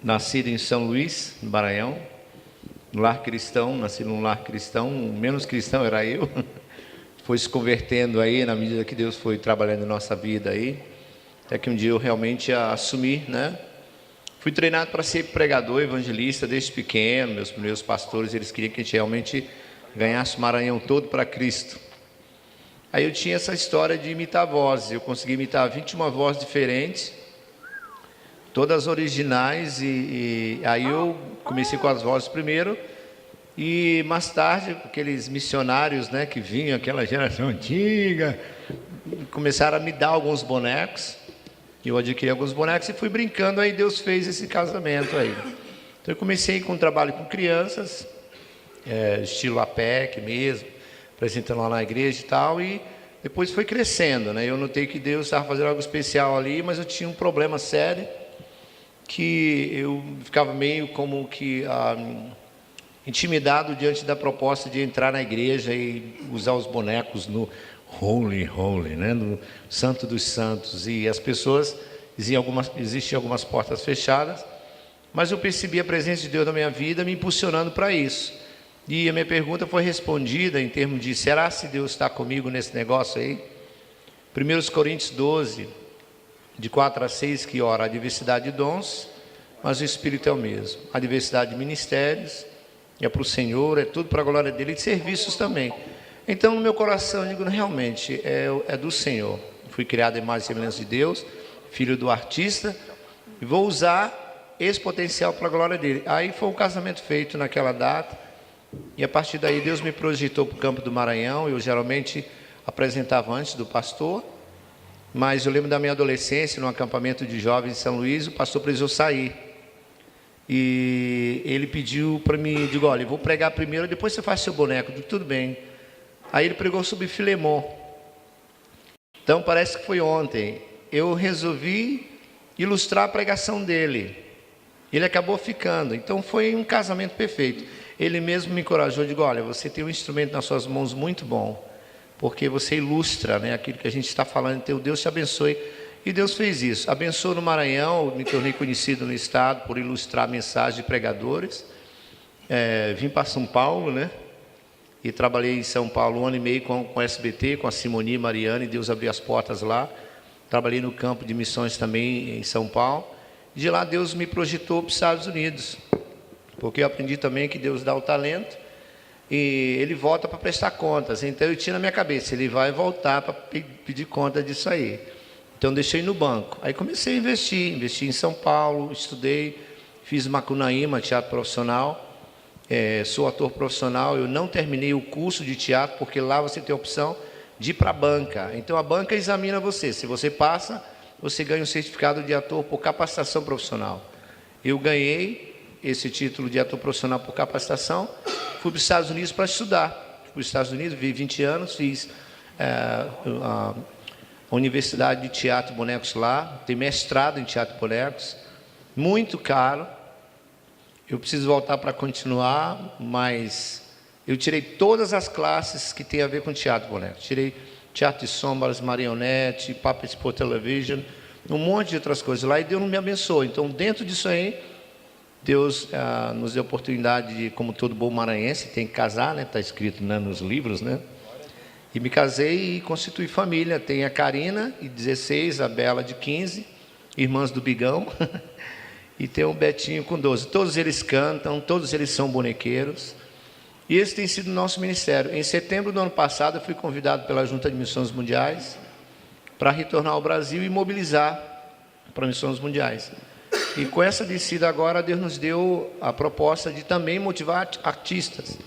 nascido em São Luís, no Maranhão, no lar cristão, nasci num lar cristão, o menos cristão era eu, foi se convertendo aí na medida que Deus foi trabalhando em nossa vida aí, até que um dia eu realmente assumi, né? Fui treinado para ser pregador, evangelista desde pequeno. Meus primeiros pastores, eles queriam que a gente realmente ganhasse o Maranhão todo para Cristo. Aí eu tinha essa história de imitar vozes, eu consegui imitar 21 vozes diferentes, todas originais, e aí eu comecei com as vozes primeiro, e mais tarde, aqueles missionários, né, que vinham, aquela geração antiga, começaram a me dar alguns bonecos. Eu adquiri alguns bonecos e fui brincando, aí Deus fez esse casamento aí. Então eu comecei com um trabalho com crianças, estilo APEC mesmo, apresentando lá na igreja e tal, e depois foi crescendo, né? Eu notei que Deus estava fazendo algo especial ali, mas eu tinha um problema sério, que eu ficava meio como que intimidado diante da proposta de entrar na igreja e usar os bonecos no Holy, né? No Santo dos Santos, e as pessoas existiam algumas portas fechadas, mas eu percebi a presença de Deus na minha vida me impulsionando para isso, e a minha pergunta foi respondida em termos de: será se Deus está comigo nesse negócio aí? 1 Coríntios 12, de 4 a 6, que ora: a diversidade de dons, mas o Espírito é o mesmo, a diversidade de ministérios, é para o Senhor, é tudo para a glória dele, e de serviços também. Então, no meu coração, eu digo, realmente, é do Senhor. Fui criado em imagem e semelhança de Deus, filho do artista, e vou usar esse potencial para a glória dele. Aí foi um casamento feito naquela data, e a partir daí Deus me projetou para o campo do Maranhão. Eu geralmente apresentava antes do pastor, mas eu lembro da minha adolescência, num acampamento de jovens em São Luís, o pastor precisou sair. E ele pediu para mim, digo, olha, eu vou pregar primeiro, depois você faz seu boneco. Eu digo, tudo bem. Aí ele pregou sobre Filemon. Então parece que foi ontem. Eu resolvi ilustrar a pregação dele. Ele acabou ficando. Então foi um casamento perfeito. Ele mesmo me encorajou, digo, olha, você tem um instrumento nas suas mãos muito bom, porque você ilustra, né, aquilo que a gente está falando. Então Deus te abençoe. E Deus fez isso. Abençoou no Maranhão, me tornei conhecido no estado por ilustrar mensagens de pregadores. Vim para São Paulo, né? E trabalhei em São Paulo 1 ano e meio com a SBT, com a Simoni e Mariana, e Deus abriu as portas lá. Trabalhei no campo de missões também em São Paulo. De lá Deus me projetou para os Estados Unidos, porque eu aprendi também que Deus dá o talento e Ele volta para prestar contas. Então eu tinha na minha cabeça, Ele vai voltar para pedir conta disso aí. Então deixei no banco. Aí comecei a investi em São Paulo, estudei, fiz Macunaíma, teatro profissional. Sou ator profissional. Eu não terminei o curso de teatro, porque lá você tem a opção de ir para a banca. Então a banca examina você. Se você passa, você ganha um certificado de ator por capacitação profissional. Eu ganhei esse título de ator profissional por capacitação. Fui para os Estados Unidos para estudar. Fui para os Estados Unidos, vivi 20 anos, fiz a Universidade de Teatro e Bonecos lá. Tenho mestrado em teatro e bonecos. Muito caro. Eu preciso voltar para continuar, mas eu tirei todas as classes que tem a ver com teatro e bonecos. Tirei teatro de sombras, marionete, puppets por television, um monte de outras coisas lá, e Deus não me abençoou. Então, dentro disso aí, Deus nos deu a oportunidade de, como todo bom maranhense, tem que casar, né? Está escrito, né, nos livros, né? E me casei e constituí família. Tem a Karina, de 16, a Bela, de 15, irmãs do Bigão. E tem o Betinho com 12. Todos eles cantam, todos eles são bonequeiros. E esse tem sido o nosso ministério. Em setembro do ano passado, eu fui convidado pela Junta de Missões Mundiais para retornar ao Brasil e mobilizar para Missões Mundiais. E com essa descida agora, Deus nos deu a proposta de também motivar artistas.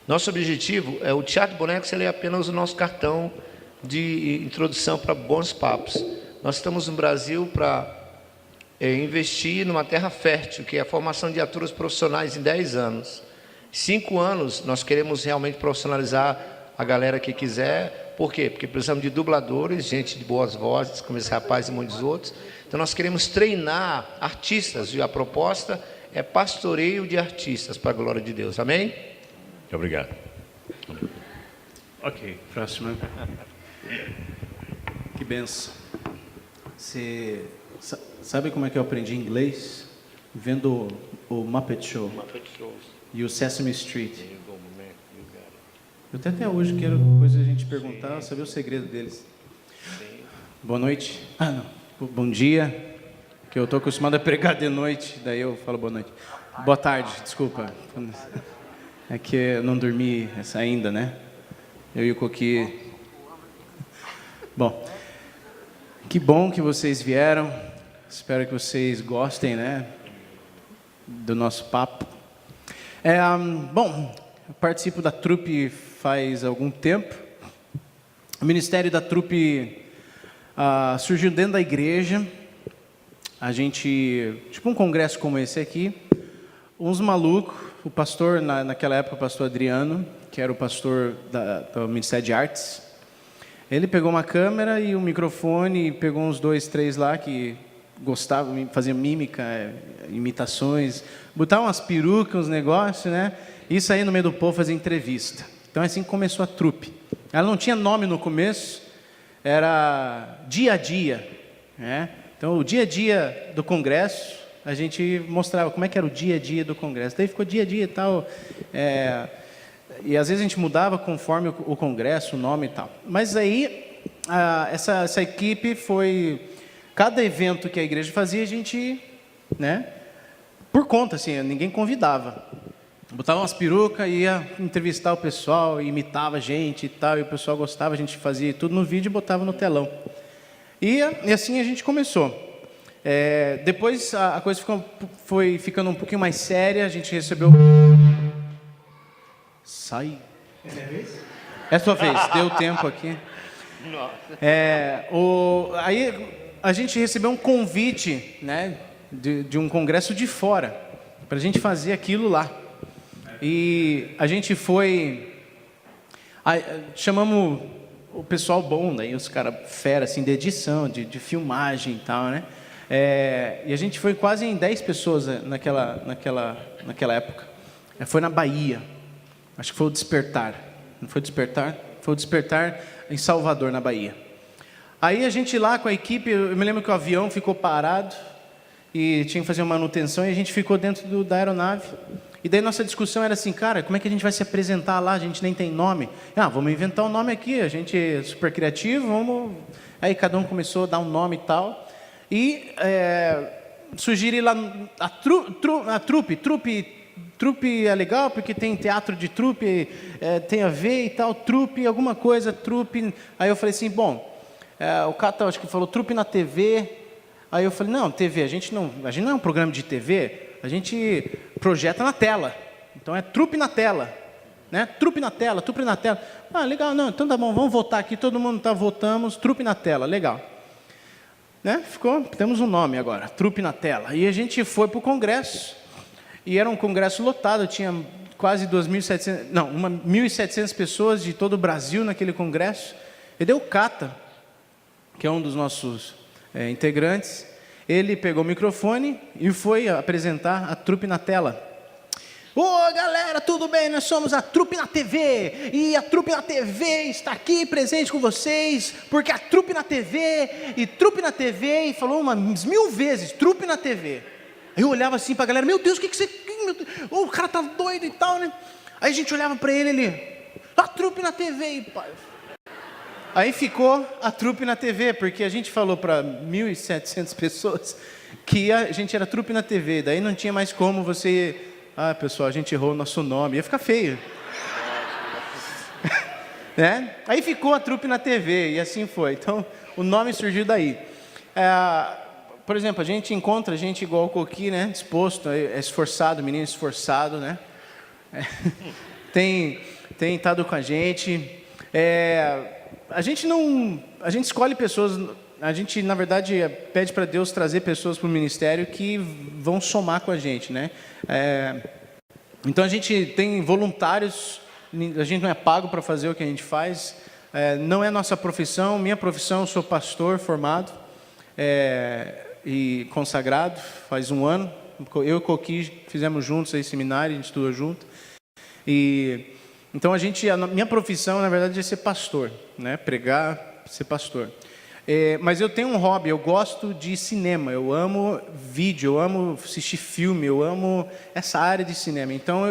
Nosso objetivo o Teatro Bonecos, ele é apenas o nosso cartão de introdução para bons papos. Nós estamos no Brasil para investir numa terra fértil, que é a formação de atores profissionais em 10 anos. 5 anos nós queremos realmente profissionalizar a galera que quiser. Por quê? Porque precisamos de dubladores, gente de boas vozes, como esse rapaz e muitos outros. Então nós queremos treinar artistas, e a proposta é pastoreio de artistas para a glória de Deus. Amém? Obrigado. Ok, próxima. Que benção. Você sabe como é que eu aprendi inglês? vendo o Muppet Show e o Sesame Street. Eu até hoje quero depois a gente perguntar, saber o segredo deles. Boa noite. Ah, não. Bom dia. Que eu estou acostumado a pregar de noite, daí eu falo boa noite. Boa tarde, desculpa. É que eu não dormi ainda, né? Eu e o Coqui. Bom, que bom que vocês vieram. Espero que vocês gostem, né, do nosso papo. Bom, eu participo da trupe faz algum tempo. O ministério da trupe surgiu dentro da igreja. A gente, tipo um congresso como esse aqui, uns malucos, o pastor, naquela época o pastor Adriano, que era o pastor do Ministério de Artes, ele pegou uma câmera e um microfone, e pegou uns 2, 3 lá que gostavam, faziam mímica, imitações, botavam umas perucas, uns negócios, né? Isso aí no meio do povo fazia entrevista. Então é assim que começou a trupe. Ela não tinha nome no começo, era dia a dia, né? Então o dia a dia do congresso, a gente mostrava como é que era o dia a dia do congresso. Daí ficou dia a dia e tal, e às vezes a gente mudava conforme o congresso, o nome e tal. Mas aí essa equipe foi... Cada evento que a igreja fazia, a gente, né, por conta, assim, ninguém convidava. Botava umas perucas, ia entrevistar o pessoal, imitava a gente e tal, e o pessoal gostava, a gente fazia tudo no vídeo e botava no telão. E assim a gente começou. Depois a coisa foi ficando um pouquinho mais séria, a gente recebeu... Sai. É minha vez? É a sua vez, deu tempo aqui. Nossa. Aí a gente recebeu um convite, né, de um congresso de fora, para a gente fazer aquilo lá. E a gente foi... chamamos o pessoal bom, daí os caras fera, assim, de edição, de filmagem e tal, né? E a gente foi quase em 10 pessoas naquela época. Foi na Bahia. Acho que foi o Despertar. Não foi o Despertar? Foi o Despertar em Salvador, na Bahia. Aí a gente lá com a equipe, eu me lembro que o avião ficou parado e tinha que fazer uma manutenção e a gente ficou dentro da aeronave. E daí nossa discussão era assim, cara, como é que a gente vai se apresentar lá? A gente nem tem nome. Vamos inventar um nome aqui, a gente é super criativo, vamos... Aí cada um começou a dar um nome e tal. E sugeri lá a trupe. Trupe é legal porque tem teatro de trupe, tem a ver e tal, trupe, alguma coisa, trupe. Aí eu falei assim, bom, o Cata acho que falou trupe na TV. Aí eu falei, não, TV, a gente não é um programa de TV, a gente projeta na tela. Então é trupe na tela, né? Trupe na tela, trupe na tela. Legal, não, então tá bom, vamos votar aqui, todo mundo votamos, trupe na tela, legal. Né? Temos um nome agora, trupe na tela. E a gente foi para o congresso. E era um congresso lotado, tinha quase 1.700 pessoas de todo o Brasil naquele congresso. E daí o Cata, que é um dos nossos integrantes, ele pegou o microfone e foi apresentar a trupe na tela. Galera, tudo bem? Nós somos a Trupe na TV, e a Trupe na TV está aqui presente com vocês, porque a Trupe na TV, e falou umas 1000 vezes, Trupe na TV. Aí eu olhava assim para a galera, meu Deus, o que você... o cara tá doido e tal, né? Aí a gente olhava para ele, a Trupe na TV, pai. Aí ficou a Trupe na TV, porque a gente falou para 1.700 pessoas que a gente era Trupe na TV, daí não tinha mais como você... pessoal, a gente errou o nosso nome, ia ficar feio. Né? Aí ficou a Trupe na TV, e assim foi. Então, o nome surgiu daí. Por exemplo, a gente encontra gente igual o Coqui, né? Disposto, esforçado, menino esforçado, né? Tem estado com a gente. A gente escolhe pessoas, a gente, na verdade, pede para Deus trazer pessoas para o ministério que vão somar com a gente, né? Então, a gente tem voluntários, a gente não é pago para fazer o que a gente faz, não é nossa profissão, minha profissão, eu sou pastor formado e consagrado, faz 1 ano, eu e o Coqui fizemos juntos aí seminário, a gente estudou junto, então a minha profissão, na verdade, é ser pastor, né? Pregar, ser pastor. Mas eu tenho um hobby, eu gosto de cinema, eu amo vídeo, eu amo assistir filme, eu amo essa área de cinema. Então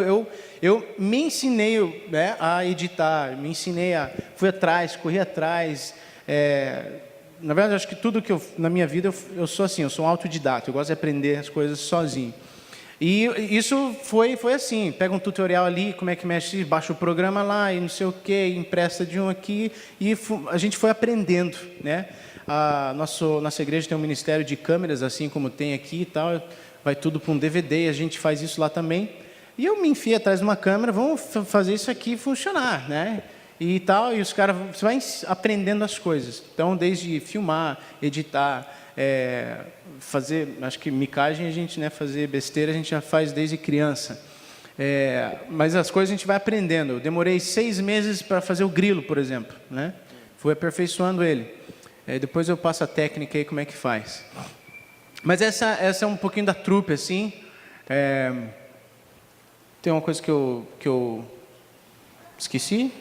eu me ensinei, né, a editar, fui atrás, corri atrás. Na verdade, acho que tudo que na minha vida eu sou assim, eu sou um autodidata, eu gosto de aprender as coisas sozinho. E isso foi assim, pega um tutorial ali, como é que mexe, baixa o programa lá e não sei o que, empresta de um aqui, e a gente foi aprendendo, né? Nossa igreja tem um ministério de câmeras, assim como tem aqui e tal, vai tudo para um DVD, a gente faz isso lá também. E eu me enfiei atrás de uma câmera, vamos fazer isso aqui funcionar, né? E tal, e os caras, você vai aprendendo as coisas. Então, desde filmar, editar, fazer, acho que micagem a gente, né, fazer besteira a gente já faz desde criança. Mas as coisas a gente vai aprendendo. Eu demorei 6 meses para fazer o grilo, por exemplo, né? Fui aperfeiçoando ele. Depois eu passo a técnica aí, como é que faz. Mas essa é um pouquinho da trupe, assim. Tem uma coisa que eu esqueci?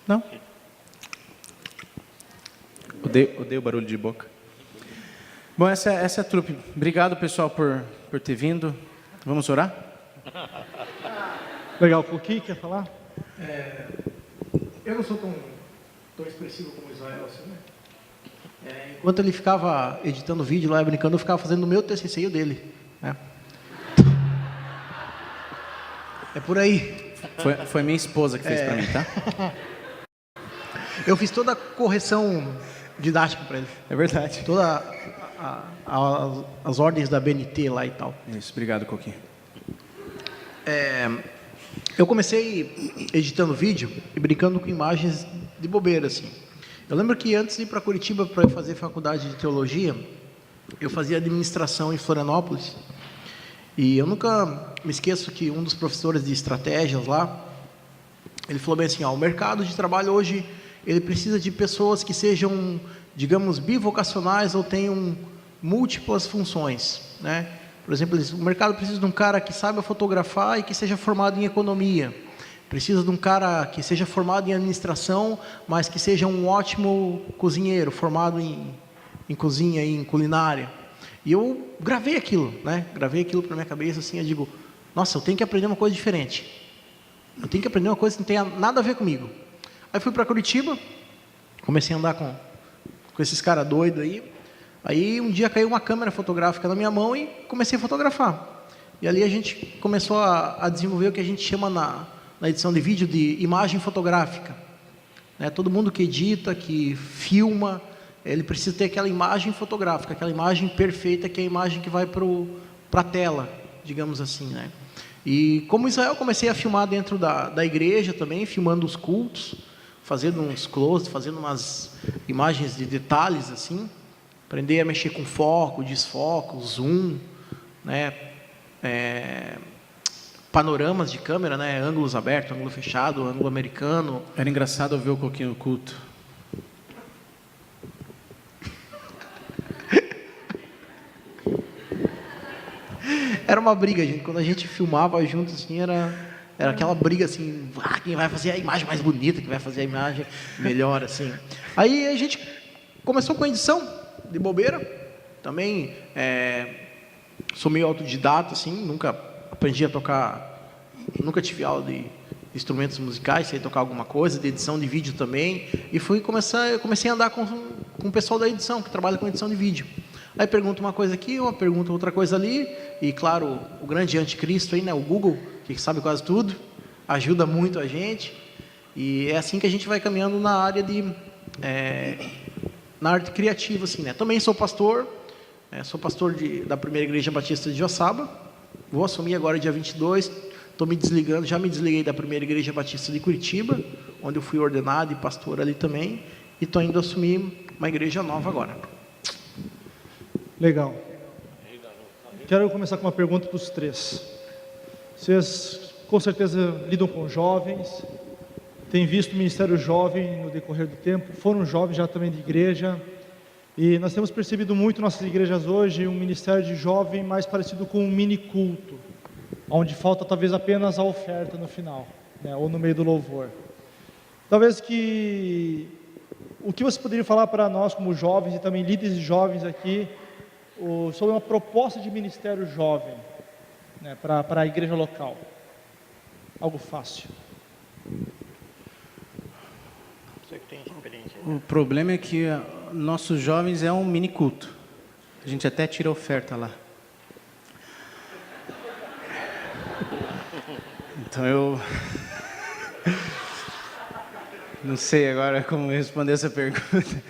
Não? Odeio barulho de boca. Bom, essa é a trupe. Obrigado, pessoal, por ter vindo. Vamos orar? Legal. Coqui, quer falar? Eu não sou tão expressivo como Israel, assim, né? Enquanto ele ficava editando vídeo lá, brincando, eu ficava fazendo o meu TCC e o dele, né? É por aí. Foi minha esposa que fez para mim, tá? Eu fiz toda a correção didática para ele. É verdade. Todas as ordens da BNT lá e tal. Isso, obrigado, Coqui. Eu comecei editando vídeo e brincando com imagens de bobeira, assim. Eu lembro que antes de ir para Curitiba para eu fazer faculdade de teologia, eu fazia administração em Florianópolis. E eu nunca me esqueço que um dos professores de estratégias lá, ele falou bem assim, o mercado de trabalho hoje, ele precisa de pessoas que sejam, digamos, bivocacionais ou tenham múltiplas funções, né? Por exemplo, o mercado precisa de um cara que saiba fotografar e que seja formado em economia. Precisa de um cara que seja formado em administração, mas que seja um ótimo cozinheiro, formado em cozinha e em culinária. E eu gravei aquilo, né? Gravei aquilo para minha cabeça, assim, eu digo, nossa, eu tenho que aprender uma coisa diferente. Eu tenho que aprender uma coisa que não tenha nada a ver comigo. Aí fui para Curitiba, comecei a andar com esses caras doidos aí. Aí um dia caiu uma câmera fotográfica na minha mão e comecei a fotografar. E ali a gente começou a desenvolver o que a gente chama na edição de vídeo de imagem fotográfica. Né? Todo mundo que edita, que filma, ele precisa ter aquela imagem fotográfica, aquela imagem perfeita, que é a imagem que vai para a tela, digamos assim, né? E como Israel, comecei a filmar dentro da igreja também, filmando os cultos, fazendo uns close, fazendo umas imagens de detalhes, assim. Aprender a mexer com foco, desfoco, zoom, né? Panoramas de câmera, né? Ângulos abertos, ângulo fechado, ângulo americano. Era engraçado ver o Coquinho no culto. Era uma briga, gente. Quando a gente filmava junto, assim, era aquela briga, assim, quem vai fazer a imagem mais bonita, quem vai fazer a imagem melhor, assim. Aí a gente começou com a edição de bobeira. Também sou meio autodidata, assim, nunca aprendi a tocar, nunca tive aula de instrumentos musicais, sei tocar alguma coisa, de edição de vídeo também. E comecei a andar com o pessoal da edição, que trabalha com edição de vídeo. Aí pergunta uma coisa aqui, uma pergunta outra coisa ali, e claro, o grande anticristo aí, né, o Google, que sabe quase tudo, ajuda muito a gente, e é assim que a gente vai caminhando na área na arte criativa, assim, né. Também sou pastor da Primeira Igreja Batista de Joaçaba, vou assumir agora dia 22, estou me desligando, já me desliguei da Primeira Igreja Batista de Curitiba, onde eu fui ordenado e pastor ali também, e estou indo assumir uma igreja nova agora. Legal. Quero começar com uma pergunta para os três. Vocês, com certeza, lidam com jovens, têm visto o Ministério Jovem no decorrer do tempo, foram jovens já também de igreja, e nós temos percebido muito em nossas igrejas hoje um Ministério de Jovem mais parecido com um mini culto, onde falta talvez apenas a oferta no final, né, ou no meio do louvor. Talvez que o que você poderia falar para nós como jovens e também líderes jovens aqui, sobre uma proposta de ministério jovem, né, para a igreja local? Algo fácil. Você que tem experiência. O problema é que nossos jovens é um mini culto. A gente até tira oferta lá. Então eu não sei agora como responder essa pergunta.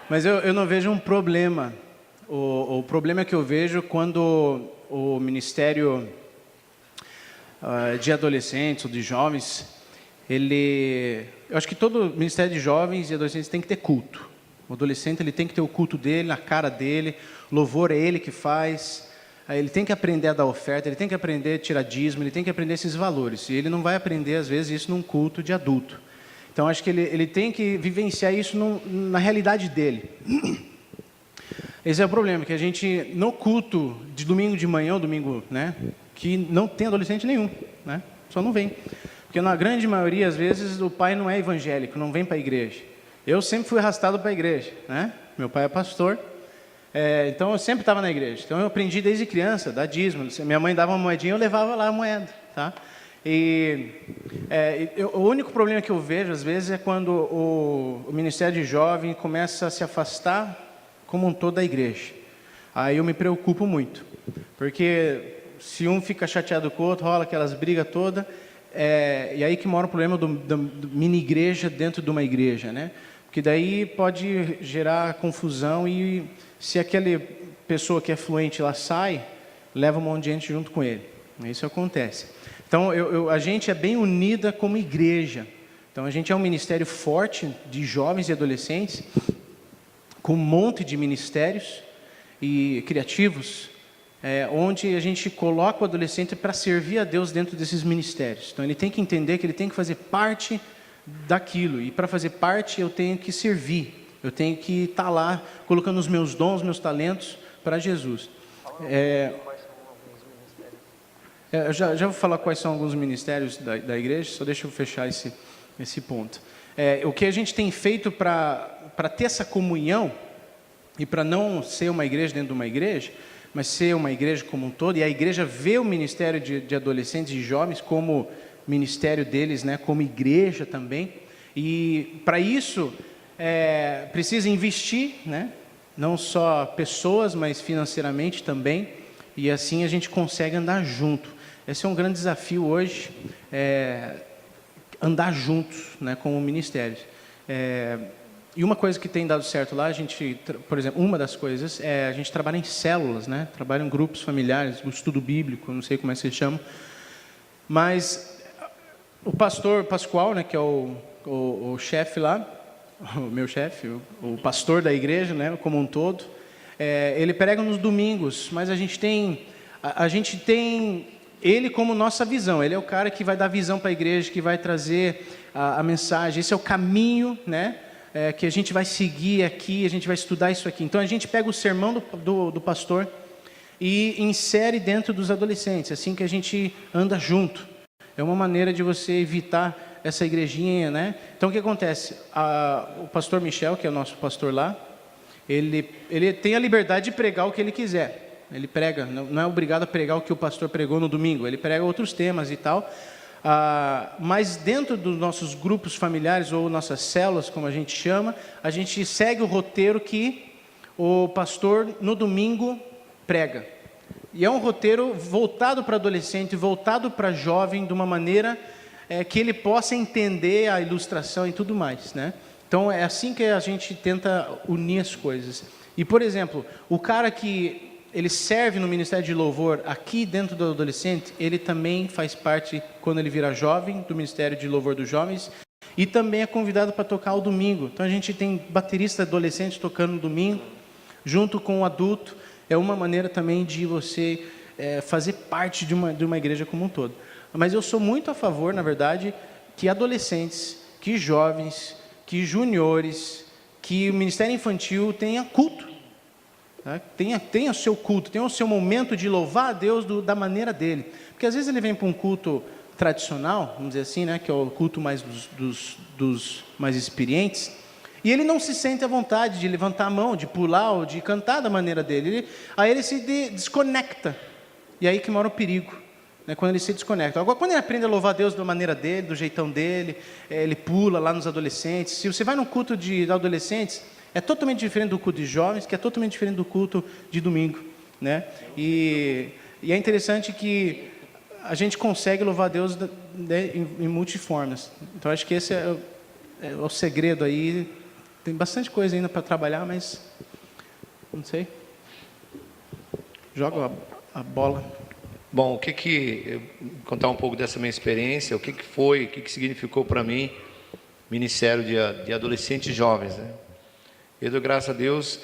Mas eu não vejo um problema. O problema que eu vejo quando o ministério de adolescentes ou de jovens, eu acho que todo ministério de jovens e adolescentes tem que ter culto. O adolescente ele tem que ter o culto dele, a cara dele, louvor é ele que faz. Ele tem que aprender a dar oferta, ele tem que aprender a tirar dízimo, ele tem que aprender esses valores. E ele não vai aprender, às vezes, isso num culto de adulto. Então, acho que ele tem que vivenciar isso na realidade dele. Esse é o problema, que a gente, no culto de domingo de manhã ou domingo, né, que não tem adolescente nenhum, né, só não vem. Porque na grande maioria, às vezes, o pai não é evangélico, não vem para a igreja. Eu sempre fui arrastado para a igreja, né? Meu pai é pastor, então eu sempre estava na igreja. Então eu aprendi desde criança, a dar dízimo. Minha mãe dava uma moedinha, eu levava lá a moeda, tá? O único problema que eu vejo, às vezes, é quando o ministério de jovem começa a se afastar como um todo da igreja. Aí eu me preocupo muito, porque se um fica chateado com o outro, rola aquelas brigas todas, e aí que mora o problema da mini-igreja dentro de uma igreja, né? Porque daí pode gerar confusão e se aquela pessoa que é fluente lá sai, leva um monte de gente junto com ele. Isso acontece. Então, a gente é bem unida como igreja. Então, a gente é um ministério forte de jovens e adolescentes, com um monte de ministérios e criativos, onde a gente coloca o adolescente para servir a Deus dentro desses ministérios. Então, ele tem que entender que ele tem que fazer parte daquilo, e para fazer parte eu tenho que servir, eu tenho que estar lá colocando os meus dons, meus talentos para Jesus. Eu já vou falar quais são alguns ministérios da igreja, só deixa eu fechar esse ponto. O que a gente tem feito para ter essa comunhão e para não ser uma igreja dentro de uma igreja, mas ser uma igreja como um todo, e a igreja vê o ministério de adolescentes e jovens como ministério deles, né, como igreja também, e para isso precisa investir, né, não só pessoas, mas financeiramente também, e assim a gente consegue andar junto. Esse é um grande desafio hoje, andar juntos, né, como ministérios. E uma coisa que tem dado certo lá, a gente, por exemplo, uma das coisas a gente trabalha em células, né, trabalha em grupos familiares, o estudo bíblico, não sei como é que se chama, mas o pastor Pascoal, né, que é o chefe lá, o meu chefe, o pastor da igreja, né, como um todo, ele prega nos domingos, mas a gente tem ele como nossa visão. Ele é o cara que vai dar visão para a igreja, que vai trazer a mensagem. Esse é o caminho, né, que a gente vai seguir aqui, a gente vai estudar isso aqui. Então a gente pega o sermão do pastor e insere dentro dos adolescentes, assim que a gente anda junto. É uma maneira de você evitar essa igrejinha, né? Então, o que acontece? O pastor Michel, que é o nosso pastor lá, ele tem a liberdade de pregar o que ele quiser. Ele prega, não é obrigado a pregar o que o pastor pregou no domingo. Ele prega outros temas e tal. Mas dentro dos nossos grupos familiares, ou nossas células, como a gente chama, a gente segue o roteiro que o pastor, no domingo, prega. E é um roteiro voltado para adolescente, voltado para jovem, de uma maneira que ele possa entender a ilustração e tudo mais, né? Então, é assim que a gente tenta unir as coisas. E, por exemplo, o cara que ele serve no Ministério de Louvor aqui dentro do adolescente, ele também faz parte, quando ele vira jovem, do Ministério de Louvor dos Jovens, e também é convidado para tocar ao domingo. Então, a gente tem baterista adolescente tocando no domingo, junto com o adulto. É uma maneira também de você fazer parte de uma igreja como um todo. Mas eu sou muito a favor, na verdade, que adolescentes, que jovens, que juniores, que o Ministério Infantil tenha culto. Tá? Tenha o seu culto, tenha o seu momento de louvar a Deus da maneira dele. Porque às vezes ele vem para um culto tradicional, vamos dizer assim, né, que é o culto mais dos mais experientes, E ele não se sente à vontade de levantar a mão, de pular ou de cantar da maneira dele. Aí ele se desconecta. E aí que mora o perigo, né? Quando ele se desconecta. Agora, quando ele aprende a louvar a Deus da maneira dele, do jeitão dele, ele pula lá nos adolescentes. Se você vai num culto de adolescentes, é totalmente diferente do culto de jovens, que é totalmente diferente do culto de domingo, né? E é interessante que a gente consegue louvar a Deus em multiformas. Então, acho que esse é o segredo aí. Tem bastante coisa ainda para trabalhar, mas não sei. Joga a bola. Bom, contar um pouco dessa minha experiência, o que significou para mim ministério de adolescentes e jovens, né? Eu dou graças a Deus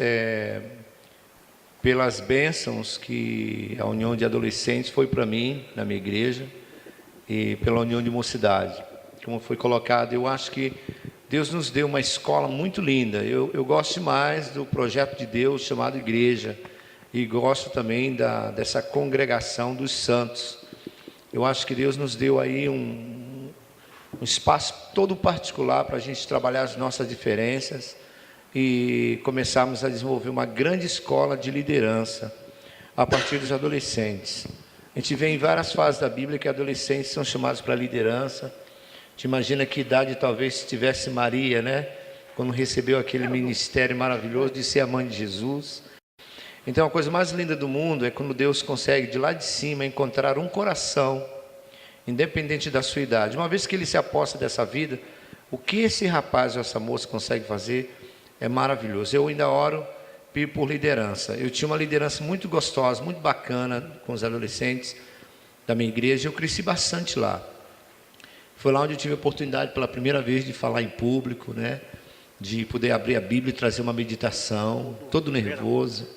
pelas bênçãos que a união de adolescentes foi para mim, na minha igreja, e pela união de mocidade. Como foi colocado, eu acho que Deus nos deu uma escola muito linda. Eu gosto demais do projeto de Deus chamado igreja, e gosto também dessa congregação dos santos. Eu acho que Deus nos deu aí um espaço todo particular para a gente trabalhar as nossas diferenças e começarmos a desenvolver uma grande escola de liderança a partir dos adolescentes. A gente vê em várias fases da Bíblia que adolescentes são chamados para liderança. Te imagina que idade talvez tivesse Maria, né? Quando recebeu aquele ministério maravilhoso de ser a mãe de Jesus. Então a coisa mais linda do mundo é quando Deus consegue de lá de cima encontrar um coração, independente da sua idade. Uma vez que ele se aposta dessa vida, o que esse rapaz ou essa moça consegue fazer é maravilhoso. Eu ainda oro por liderança. Eu tinha uma liderança muito gostosa, muito bacana com os adolescentes da minha igreja. Eu cresci bastante lá. Foi lá onde eu tive a oportunidade pela primeira vez de falar em público, né? De poder abrir a Bíblia e trazer uma meditação, todo nervoso,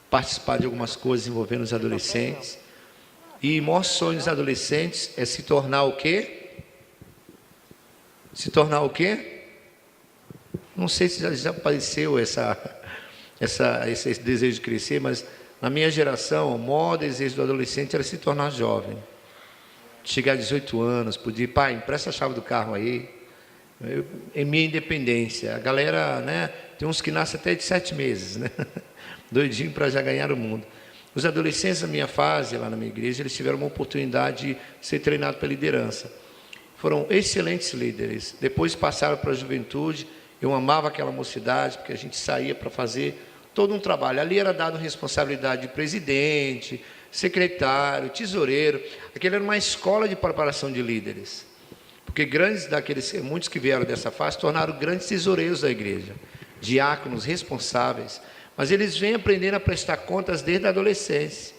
participar de algumas coisas envolvendo os adolescentes. E o maior sonho dos adolescentes é se tornar o quê? Se tornar o quê? Não sei se já apareceu esse desejo de crescer, mas na minha geração, o maior desejo do adolescente era se tornar jovem. Chegar a 18 anos, podia, pai, empresta a chave do carro aí. Em minha independência. A galera, né, tem uns que nascem até de 7 meses, né? Doidinho para já ganhar o mundo. Os adolescentes da minha fase, lá na minha igreja, eles tiveram uma oportunidade de ser treinados para liderança. Foram excelentes líderes. Depois passaram para a juventude. Eu amava aquela mocidade, porque a gente saía para fazer todo um trabalho. Ali era dado responsabilidade de presidente, secretário, tesoureiro. Aquela era uma escola de preparação de líderes. Porque muitos que vieram dessa fase, tornaram grandes tesoureiros da igreja. Diáconos responsáveis. Mas eles vêm aprendendo a prestar contas desde a adolescência.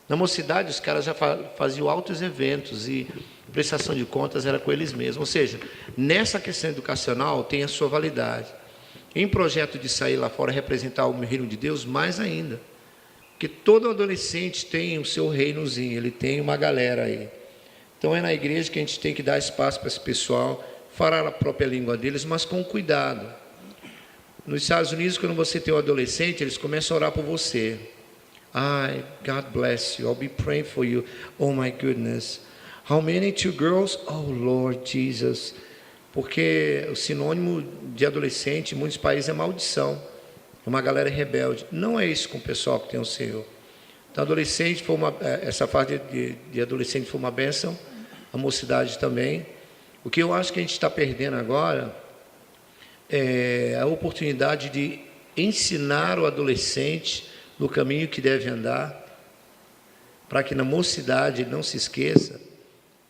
Na mocidade, os caras já faziam altos eventos e prestação de contas era com eles mesmos. Ou seja, nessa questão educacional tem a sua validade. Em projeto de sair lá fora representar o reino de Deus, mais ainda. Porque todo adolescente tem o seu reinozinho, ele tem uma galera aí. Então é na igreja que a gente tem que dar espaço para esse pessoal, falar a própria língua deles, mas com cuidado. Nos Estados Unidos, quando você tem um adolescente, eles começam a orar por você. God bless you, I'll be praying for you. Oh my goodness. How many 2 girls? Oh Lord Jesus. Porque o sinônimo de adolescente em muitos países é maldição. Uma galera rebelde. Não é isso com o pessoal que tem o Senhor. Então, adolescente essa fase de adolescente foi uma bênção. A mocidade também. O que eu acho que a gente está perdendo agora é a oportunidade de ensinar o adolescente no caminho que deve andar, para que na mocidade ele não se esqueça,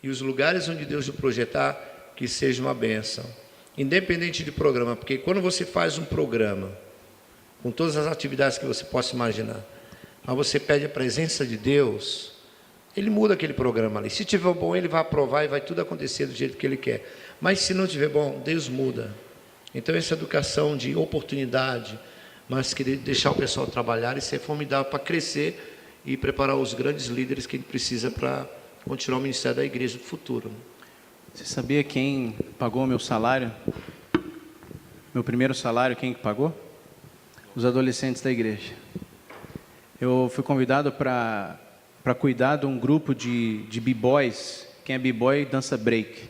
e os lugares onde Deus o projetar, que seja uma bênção, independente de programa, porque quando você faz um programa, com todas as atividades que você possa imaginar, mas você pede a presença de Deus, ele muda aquele programa ali. Se tiver bom, ele vai aprovar e vai tudo acontecer do jeito que ele quer. Mas se não tiver bom, Deus muda. Então essa educação de oportunidade, mas querer deixar o pessoal trabalhar e ser formidável para crescer e preparar os grandes líderes que a gente precisa para continuar o ministério da igreja do futuro. Você sabia quem pagou meu salário? Meu primeiro salário, quem que pagou? Os adolescentes da igreja. Eu fui convidado para cuidar de um grupo de b-boys. Quem é b-boy dança break.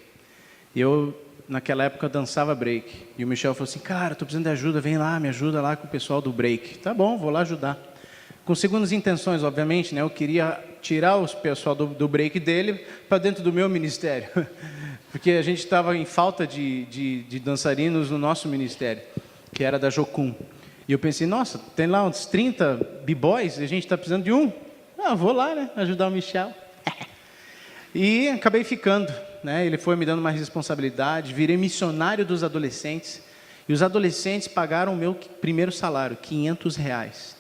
E eu naquela época, dançava break. E o Michel falou assim, cara, estou precisando de ajuda, vem lá, me ajuda lá com o pessoal do break. Tá bom, vou lá ajudar. Com segundas intenções, obviamente, né? Eu queria tirar o pessoal do break dele para dentro do meu ministério. Porque a gente estava em falta de dançarinos no nosso ministério, que era da Jocum. E eu pensei, nossa, tem lá uns 30 b-boys e a gente está precisando de um. Ah, vou lá, né? Ajudar o Michel. E acabei ficando, né? Ele foi me dando mais responsabilidade, virei missionário dos adolescentes. E os adolescentes pagaram o meu primeiro salário, R$500.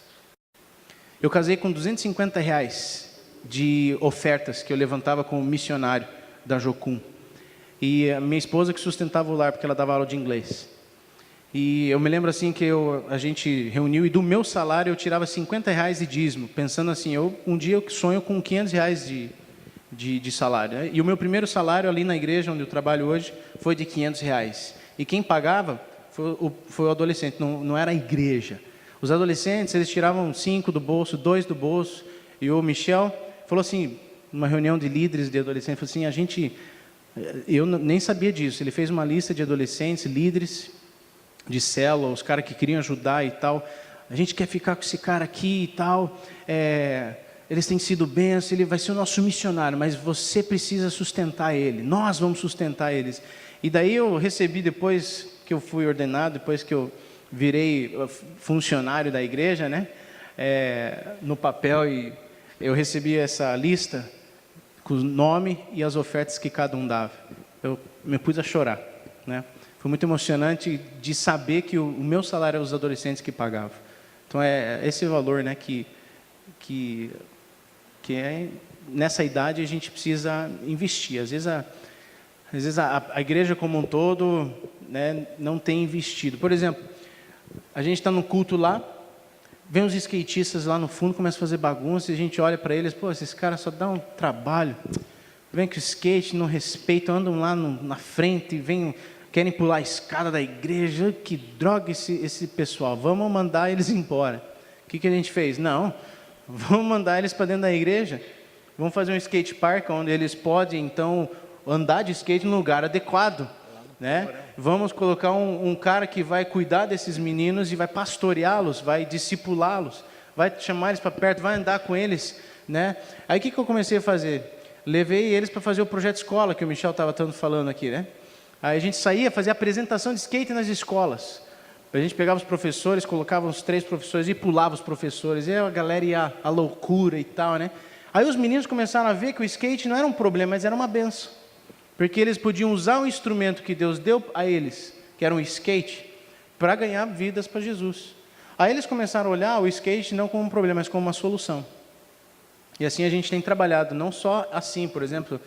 Eu casei com R$250 de ofertas que eu levantava como missionário da Jocum. E a minha esposa que sustentava o lar, porque ela dava aula de inglês. E eu me lembro assim que a gente reuniu e do meu salário eu tirava R$50 de dízimo, pensando assim, um dia eu sonho com R$500 de salário. Né? E o meu primeiro salário ali na igreja onde eu trabalho hoje foi de R$500. E quem pagava foi o adolescente, não era a igreja. Os adolescentes, eles tiravam 5 do bolso, 2 do bolso. E o Michel falou assim, numa reunião de líderes de adolescentes, falou assim, eu nem sabia disso. Ele fez uma lista de adolescentes, líderes de célula, os caras que queriam ajudar e tal. A gente quer ficar com esse cara aqui e tal. Eles têm sido bênçãos, ele vai ser o nosso missionário, mas você precisa sustentar ele. Nós vamos sustentar eles. E daí eu recebi, depois que eu fui ordenado, depois que eu virei funcionário da igreja, né? No papel, e eu recebi essa lista com o nome e as ofertas que cada um dava. Eu me pus a chorar, né? Foi muito emocionante de saber que o meu salário era os adolescentes que pagavam. Então é esse valor, né, que nessa idade a gente precisa investir. Às vezes a igreja como um todo, né, não tem investido. Por exemplo, a gente está no culto lá, vem os skatistas lá no fundo, começam a fazer bagunça, e a gente olha para eles, pô, esses caras só dão um trabalho. Vem com o skate, não respeitam, andam lá na frente, querem pular a escada da igreja. Que droga esse pessoal, vamos mandar eles embora. O que a gente fez? Não, vamos mandar eles para dentro da igreja, vamos fazer um skate park, onde eles podem, então, andar de skate no lugar adequado. Né? Vamos colocar um cara que vai cuidar desses meninos e vai pastoreá-los, vai discipulá-los, vai chamar eles para perto, vai andar com eles. Né? Aí o que eu comecei a fazer? Levei eles para fazer o projeto escola, que o Michel estava tanto falando aqui. Né? Aí a gente saía, fazia apresentação de skate nas escolas. A gente pegava os professores, colocava os 3 professores e pulava os professores. E a galera ia à loucura e tal. Né? Aí os meninos começaram a ver que o skate não era um problema, mas era uma benção. Porque eles podiam usar o instrumento que Deus deu a eles, que era um skate, para ganhar vidas para Jesus. Aí eles começaram a olhar o skate não como um problema, mas como uma solução. E assim a gente tem trabalhado, não só assim, por exemplo,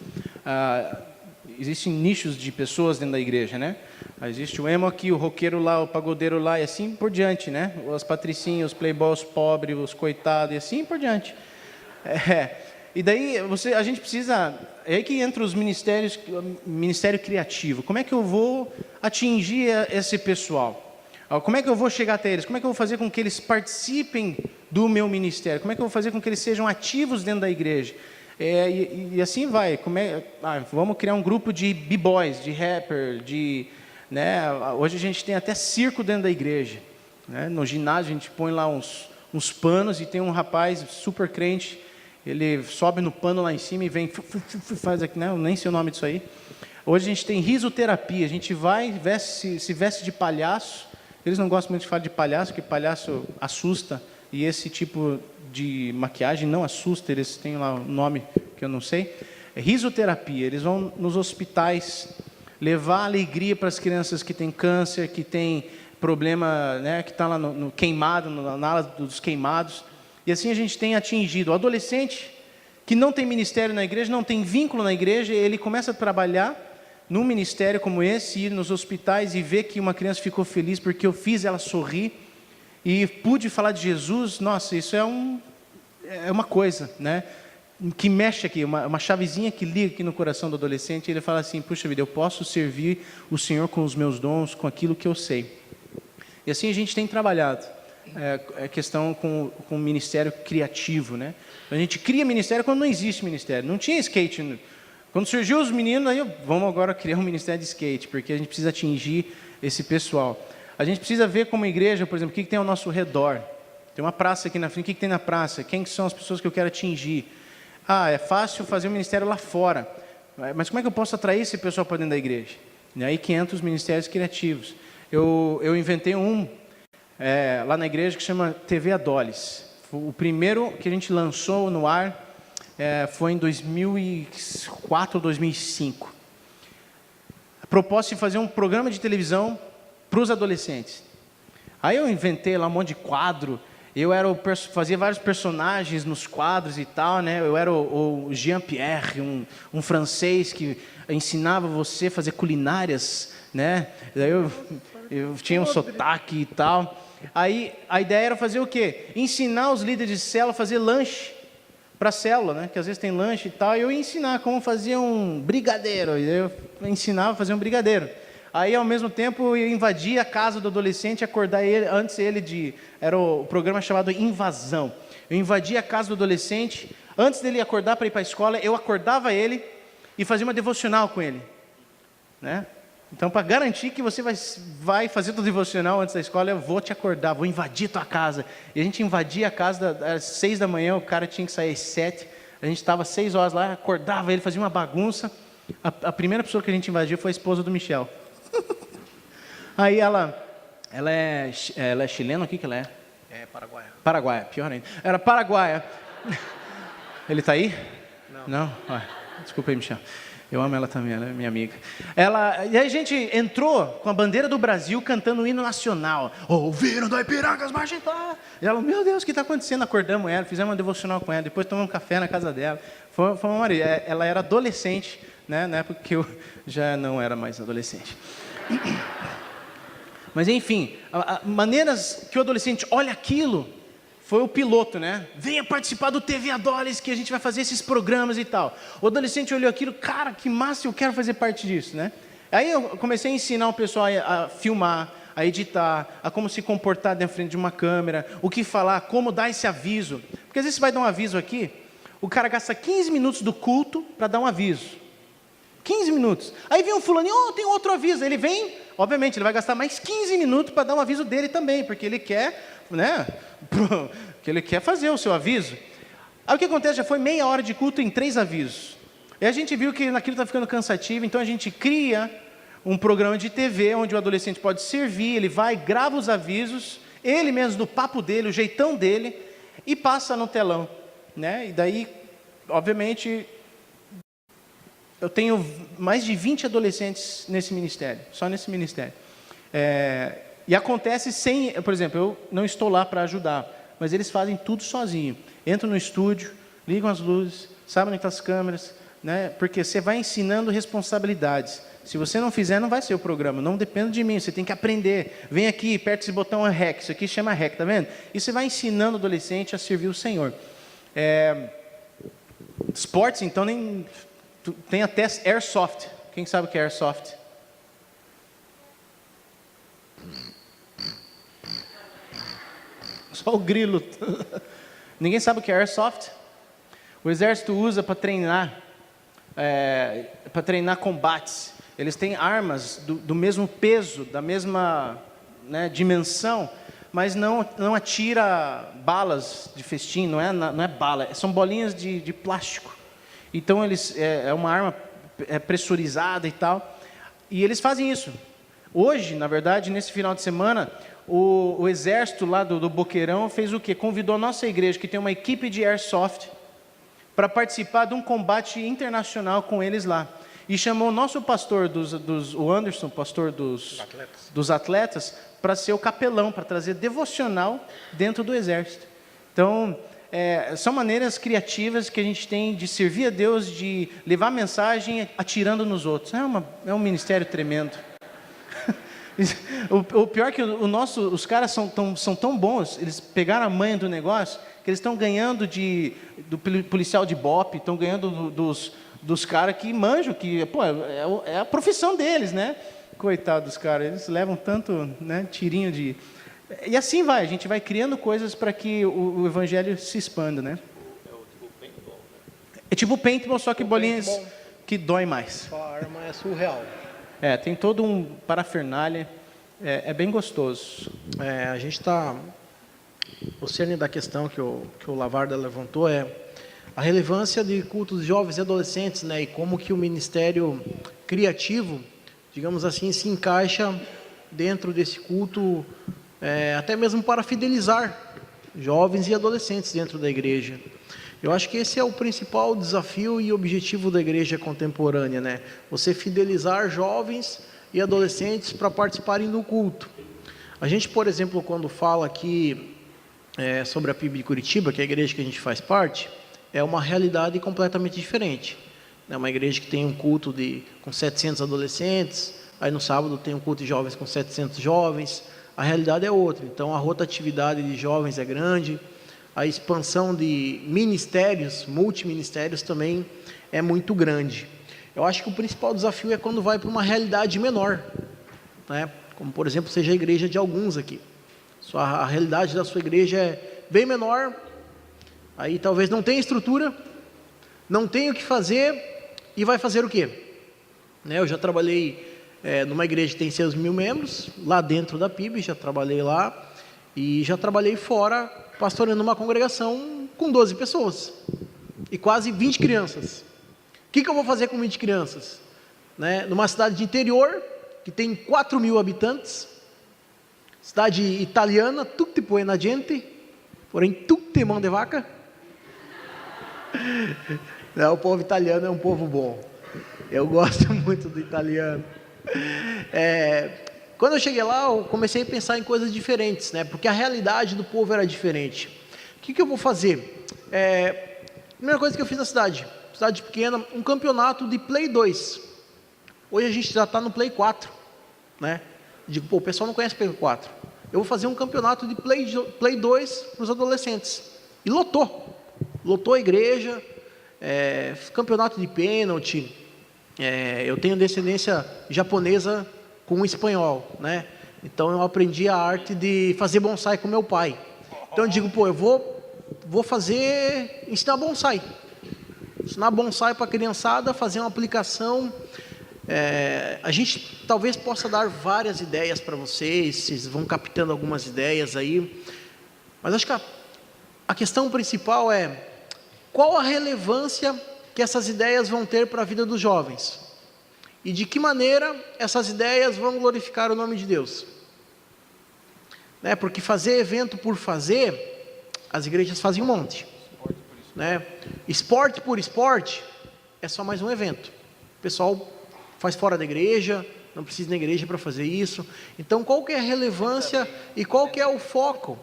existem nichos de pessoas dentro da igreja, né? Existe o emo aqui, o roqueiro lá, o pagodeiro lá, e assim por diante, né? As patricinhas, os playboys pobres, os coitados, e assim por diante. E daí a gente precisa, é aí que entra os ministérios, ministério criativo. Como é que eu vou atingir esse pessoal? Como é que eu vou chegar até eles? Como é que eu vou fazer com que eles participem do meu ministério? Como é que eu vou fazer com que eles sejam ativos dentro da igreja? E assim vai. Vamos criar um grupo de b-boys, de rapper, né? Hoje a gente tem até circo dentro da igreja. Né? No ginásio a gente põe lá uns panos e tem um rapaz super crente. Ele sobe no pano lá em cima e vem, faz aqui, né? Eu nem sei o nome disso aí. Hoje a gente tem risoterapia, a gente vai, se veste de palhaço. Eles não gostam muito de falar de palhaço, porque palhaço assusta, e esse tipo de maquiagem não assusta, eles têm lá um nome que eu não sei. É risoterapia, eles vão nos hospitais levar alegria para as crianças que têm câncer, que têm problema, né, que está lá no queimado, na ala dos queimados. E assim a gente tem atingido o adolescente que não tem ministério na igreja, não tem vínculo na igreja, ele começa a trabalhar num ministério como esse, ir nos hospitais e ver que uma criança ficou feliz porque eu fiz ela sorrir e pude falar de Jesus. Nossa, isso é uma coisa, né, que mexe aqui, uma chavezinha que liga aqui no coração do adolescente, e ele fala assim, puxa vida, eu posso servir o Senhor com os meus dons, com aquilo que eu sei. E assim a gente tem trabalhado. Questão com o ministério criativo, né? A gente cria ministério quando não existe ministério. Não tinha skate Quando surgiu os meninos, aí vamos agora criar um ministério de skate, porque a gente precisa atingir esse pessoal. A gente precisa ver como igreja, por exemplo, o que tem ao nosso redor. Tem uma praça aqui na frente, o que tem na praça? Quem são as pessoas que eu quero atingir? É fácil fazer um ministério lá fora, mas como é que eu posso atrair esse pessoal para dentro da igreja? E aí que entram os ministérios criativos. Eu inventei lá na igreja que chama TV Adoles. O primeiro que a gente lançou no ar foi em 2004 ou 2005. A proposta de fazer um programa de televisão para os adolescentes. Aí eu inventei lá um monte de quadro. Fazia vários personagens nos quadros e tal, né? Eu era o Jean-Pierre, um francês que ensinava você a fazer culinárias, né? Daí eu tinha um sotaque e tal. Aí a ideia era fazer o quê? Ensinar os líderes de célula a fazer lanche para a célula, né? Que às vezes tem lanche e tal. E eu ia ensinar como fazer um brigadeiro. Eu ensinava a fazer um brigadeiro. Aí, ao mesmo tempo, eu invadia a casa do adolescente, acordar ele, era o programa chamado Invasão. Eu invadia a casa do adolescente, antes dele acordar para ir para a escola, eu acordava ele e fazia uma devocional com ele, né? Então, para garantir que você vai fazer o devocional antes da escola, eu vou te acordar, vou invadir a tua casa. E a gente invadia a casa às 6 da manhã, o cara tinha que sair às 7, a gente estava 6 horas lá, acordava ele, fazia uma bagunça. A primeira pessoa que a gente invadiu foi a esposa do Michel. Aí ela é chilena, o que ela é? É paraguaia. Paraguaia, pior ainda. Era paraguaia. Ele está aí? Não? Desculpa aí, Michel. Eu amo ela também, ela é minha amiga. E aí a gente entrou com a bandeira do Brasil cantando o hino nacional. Ouviram do Ipiranga as margens lá. E ela, meu Deus, o que está acontecendo? Acordamos ela, fizemos uma devocional com ela, depois tomamos um café na casa dela. Foi uma maravilha. Ela era adolescente, né, na época que eu já não era mais adolescente. Mas enfim, maneiras que o adolescente olha aquilo, foi o piloto, né? Venha participar do TV Adoles, que a gente vai fazer esses programas e tal. O adolescente olhou aquilo, cara, que massa, eu quero fazer parte disso, né? Aí eu comecei a ensinar o pessoal a filmar, a editar, a como se comportar na frente de uma câmera, o que falar, como dar esse aviso. Porque às vezes você vai dar um aviso aqui, o cara gasta 15 minutos do culto para dar um aviso. 15 minutos. Aí vem um fulaninho, tem outro aviso. Ele vem, obviamente, ele vai gastar mais 15 minutos para dar um aviso dele também, porque ele quer, né, que ele quer fazer o seu aviso. Aí o que acontece? Já foi meia hora de culto em 3 avisos. E a gente viu que aquilo está ficando cansativo, então a gente cria um programa de TV, onde o adolescente pode servir, ele vai, grava os avisos, ele mesmo, do papo dele, o jeitão dele, e passa no telão, né? E daí, obviamente, eu tenho mais de 20 adolescentes nesse ministério, só nesse ministério. E acontece sem, por exemplo, eu não estou lá para ajudar, mas eles fazem tudo sozinho. Entram no estúdio, ligam as luzes, sabem onde estão as câmeras, né? Porque você vai ensinando responsabilidades. Se você não fizer, não vai ser o programa, não depende de mim, você tem que aprender. Vem aqui, aperta esse botão REC, isso aqui chama REC, tá vendo? E você vai ensinando o adolescente a servir o Senhor. Esportes, então, tem até Airsoft. Quem sabe o que é Airsoft? Só o grilo. Ninguém sabe o que é Airsoft? O exército usa para treinar combates. Eles têm armas do mesmo peso, da mesma, né, dimensão, mas não atira balas de festim, não é bala, são bolinhas de plástico. Então é uma arma pressurizada e tal, e eles fazem isso. Hoje, na verdade, nesse final de semana, o exército lá do Boqueirão fez o quê? Convidou a nossa igreja, que tem uma equipe de Airsoft, para participar de um combate internacional com eles lá. E chamou o nosso pastor, o Anderson, pastor dos atletas, para ser o capelão, para trazer devocional dentro do exército. Então, são maneiras criativas que a gente tem de servir a Deus, de levar mensagem atirando nos outros. É um ministério tremendo. O pior é que os caras são tão bons, eles pegaram a manha do negócio, que eles estão ganhando do policial de BOPE, estão ganhando dos caras que manjam, que é a profissão deles, né? Coitado dos caras, eles levam tanto, né, tirinho de... E assim vai, a gente vai criando coisas para que o evangelho se expanda, né? É tipo paintball, só que bolinhas que dói mais. A arma é surreal. Tem todo um parafernália, é bem gostoso. A gente está... O cerne da questão que o Lavarda levantou é a relevância de cultos de jovens e adolescentes, né? E como que o ministério criativo, digamos assim, se encaixa dentro desse culto, até mesmo para fidelizar jovens e adolescentes dentro da igreja. Eu acho que esse é o principal desafio e objetivo da igreja contemporânea, né? Você fidelizar jovens e adolescentes para participarem do culto. A gente, por exemplo, quando fala aqui sobre a PIB de Curitiba, que é a igreja que a gente faz parte, é uma realidade completamente diferente. É uma igreja que tem um culto com 700 adolescentes, aí no sábado tem um culto de jovens com 700 jovens, a realidade é outra. Então a rotatividade de jovens é grande, a expansão de ministérios, multiministérios também é muito grande. Eu acho que o principal desafio é quando vai para uma realidade menor, né? Como por exemplo seja a igreja de alguns aqui. A realidade da sua igreja é bem menor, aí talvez não tenha estrutura, não tenha o que fazer e vai fazer o quê? Eu já trabalhei numa igreja que tem seus 1000 membros, lá dentro da PIB, já trabalhei lá, e já trabalhei fora, pastoreando uma congregação com 12 pessoas, e quase 20 crianças. O que eu vou fazer com 20 crianças? Numa cidade de interior, que tem 4.000 habitantes, cidade italiana, tutti buona gente, porém tutti mão de vaca. Não, o povo italiano é um povo bom, eu gosto muito do italiano. Quando eu cheguei lá, eu comecei a pensar em coisas diferentes, né? Porque a realidade do povo era diferente. O que eu vou fazer? Primeira coisa que eu fiz na cidade pequena, um campeonato de Play 2. Hoje a gente já está no Play 4, né? Digo, o pessoal não conhece Play 4. Eu vou fazer um campeonato de Play 2 para os adolescentes. E lotou a igreja, campeonato de pênalti. Eu tenho descendência japonesa com espanhol, né? Então eu aprendi a arte de fazer bonsai com meu pai. Então eu digo, eu vou ensinar bonsai. Ensinar bonsai para a criançada, fazer uma aplicação. A gente talvez possa dar várias ideias para vocês vão captando algumas ideias aí. Mas acho que a questão principal é qual a relevância que essas ideias vão ter para a vida dos jovens. E de que maneira essas ideias vão glorificar o nome de Deus. Porque fazer evento por fazer, as igrejas fazem um monte. Esporte por esporte, é só mais um evento. O pessoal faz fora da igreja, não precisa ir na igreja para fazer isso. Então qual que é a relevância e qual que é o foco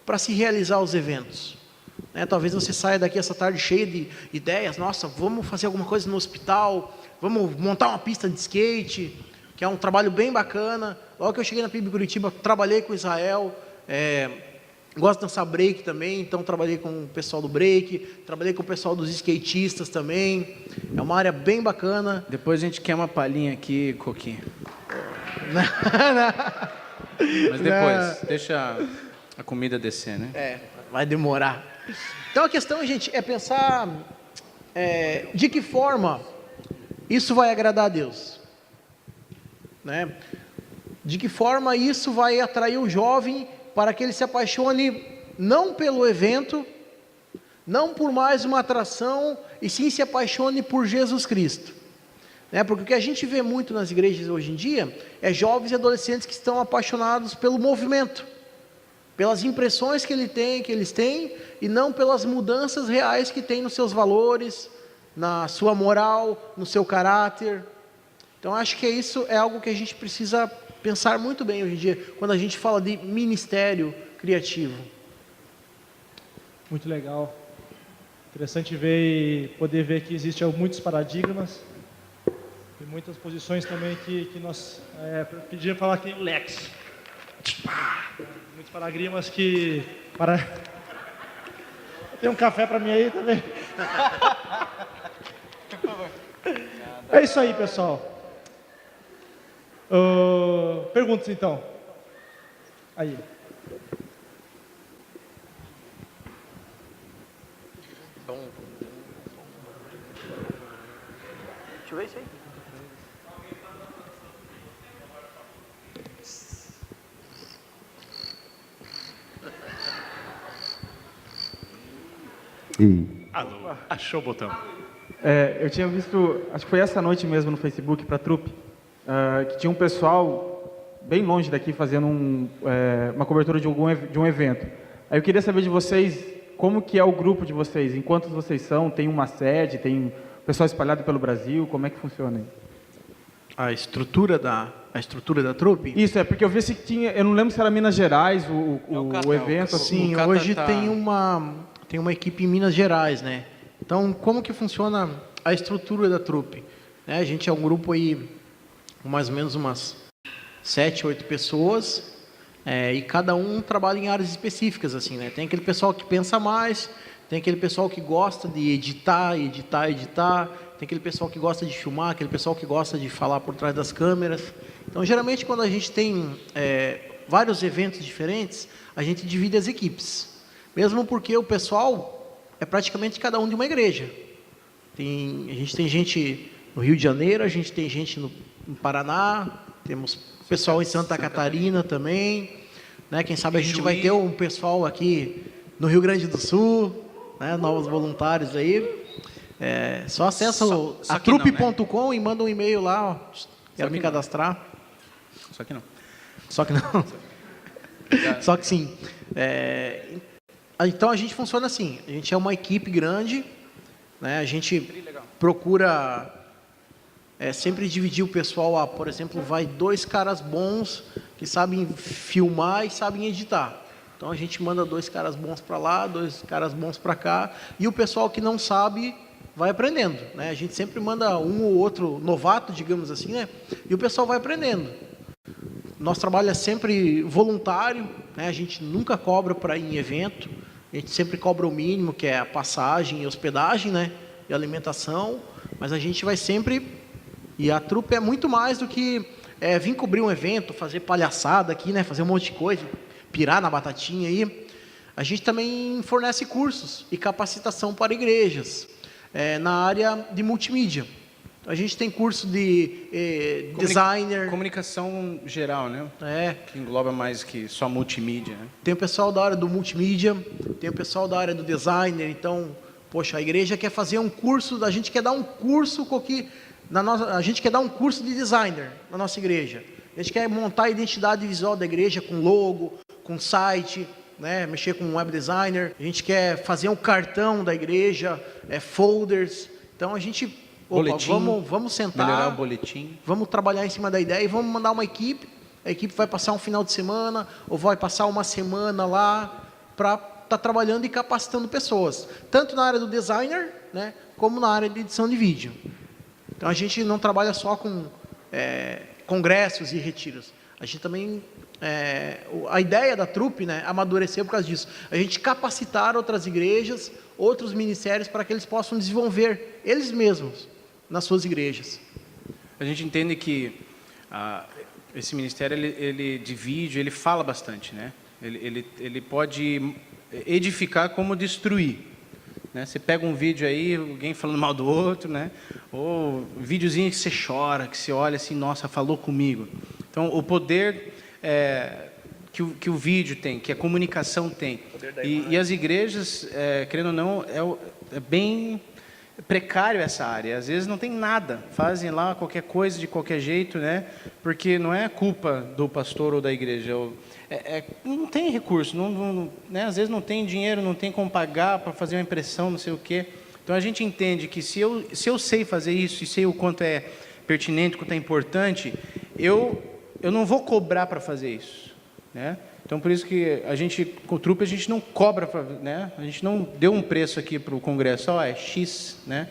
para se realizar os eventos? Talvez você saia daqui essa tarde cheia de ideias. Nossa, vamos fazer alguma coisa no hospital, vamos montar uma pista de skate, que é um trabalho bem bacana. Logo que eu cheguei na PIB Curitiba, trabalhei com Israel, gosto de dançar break também, então trabalhei com o pessoal do break, trabalhei com o pessoal dos skatistas também. É uma área bem bacana. Depois a gente quer uma palhinha aqui, Coquinho. Mas depois, deixa a comida descer, né? Vai demorar. Então a questão, gente, é pensar de que forma isso vai agradar a Deus, né? De que forma isso vai atrair o jovem para que ele se apaixone não pelo evento, não por mais uma atração, e sim se apaixone por Jesus Cristo. Porque o que a gente vê muito nas igrejas hoje em dia é jovens e adolescentes que estão apaixonados pelo movimento, pelas impressões que eles têm, e não pelas mudanças reais que tem nos seus valores, na sua moral, no seu caráter. Então acho que isso é algo que a gente precisa pensar muito bem hoje em dia, quando a gente fala de ministério criativo. Muito legal. Interessante ver e poder ver que existem muitos paradigmas e muitas posições também que nós pedimos falar aqui o Lex. Muitos paradigmas que... Tem um café para mim aí também? É isso aí, pessoal. Perguntas então. Aí. Deixa eu ver isso aí. Alô, achou o botão. Eu tinha visto, acho que foi essa noite mesmo no Facebook para a trupe, que tinha um pessoal bem longe daqui fazendo uma cobertura de um evento. Aí eu queria saber de vocês, como que é o grupo de vocês? Em quantos vocês são? Tem uma sede? Tem pessoal espalhado pelo Brasil? Como é que funciona aí? A estrutura da trupe? Isso, porque eu vi se tinha, eu não lembro se era Minas Gerais o evento. Sim, hoje tem uma equipe em Minas Gerais, né? Então, como que funciona a estrutura da trupe? A gente é um grupo aí, com mais ou menos umas 7, 8 pessoas, e cada um trabalha em áreas específicas, assim, né? Tem aquele pessoal que pensa mais, tem aquele pessoal que gosta de editar, tem aquele pessoal que gosta de filmar, aquele pessoal que gosta de falar por trás das câmeras. Então, geralmente, quando a gente tem vários eventos diferentes, a gente divide as equipes. Mesmo porque o pessoal é praticamente cada um de uma igreja. A gente tem gente no Rio de Janeiro, a gente tem gente no Paraná, temos pessoal em Santa Catarina também, né? Quem sabe a gente vai ter um pessoal aqui no Rio Grande do Sul, né? Novos voluntários aí. Só acessa a trupe.com, né? E manda um e-mail lá, ó, quero me cadastrar. Só que não. Só que não. Só que sim. Então a gente funciona assim, a gente é uma equipe grande, né? A gente procura sempre dividir o pessoal, por exemplo, vai 2 caras bons que sabem filmar e sabem editar. Então a gente manda 2 caras bons para lá, 2 caras bons para cá, e o pessoal que não sabe vai aprendendo, né? A gente sempre manda um ou outro novato, digamos assim, né? E o pessoal vai aprendendo. Nosso trabalho é sempre voluntário, né? A gente nunca cobra para ir em evento, a gente sempre cobra o mínimo, que é a passagem e hospedagem, né? E alimentação, mas a gente vai sempre... E a trupe é muito mais do que vir cobrir um evento, fazer palhaçada aqui, né? Fazer um monte de coisa, pirar na batatinha aí. A gente também fornece cursos e capacitação para igrejas, na área de multimídia. A gente tem curso de designer. Comunicação geral, né? Que engloba mais que só multimídia, né? Tem o pessoal da área do multimídia, tem o pessoal da área do designer. Então, poxa, a igreja quer fazer um curso, a gente quer dar um curso a gente quer dar um curso de designer na nossa igreja. A gente quer montar a identidade visual da igreja com logo, com site, né? Mexer com web designer. A gente quer fazer um cartão da igreja, folders. Então, a gente... vamos sentar, melhorar o boletim, vamos trabalhar em cima da ideia e vamos mandar uma equipe. A equipe vai passar um final de semana ou vai passar uma semana lá para estar trabalhando e capacitando pessoas, tanto na área do designer, né, como na área de edição de vídeo. Então a gente não trabalha só com congressos e retiros. A gente também a ideia da trupe, né, amadureceu por causa disso. A gente capacitar outras igrejas, outros ministérios para que eles possam desenvolver eles mesmos nas suas igrejas. A gente entende que esse ministério ele de vídeo, ele fala bastante, né? Ele pode edificar como destruir, né? Você pega um vídeo aí, alguém falando mal do outro, né? Ou videozinho que você chora, que você olha assim, nossa, falou comigo. Então, o poder que o vídeo tem, que a comunicação tem, e as igrejas, querendo ou não, é bem precário essa área. Às vezes não tem nada, fazem lá qualquer coisa de qualquer jeito, né? Porque não é culpa do pastor ou da igreja. Não tem recurso, né? Às vezes não tem dinheiro, não tem como pagar para fazer uma impressão, não sei o quê. Então a gente entende que se eu sei fazer isso e sei o quanto é pertinente, o quanto é importante, eu não vou cobrar para fazer isso, né? Então, por isso que com o trupe, a gente não cobra, né? A gente não deu um preço aqui para o congresso, é X, né?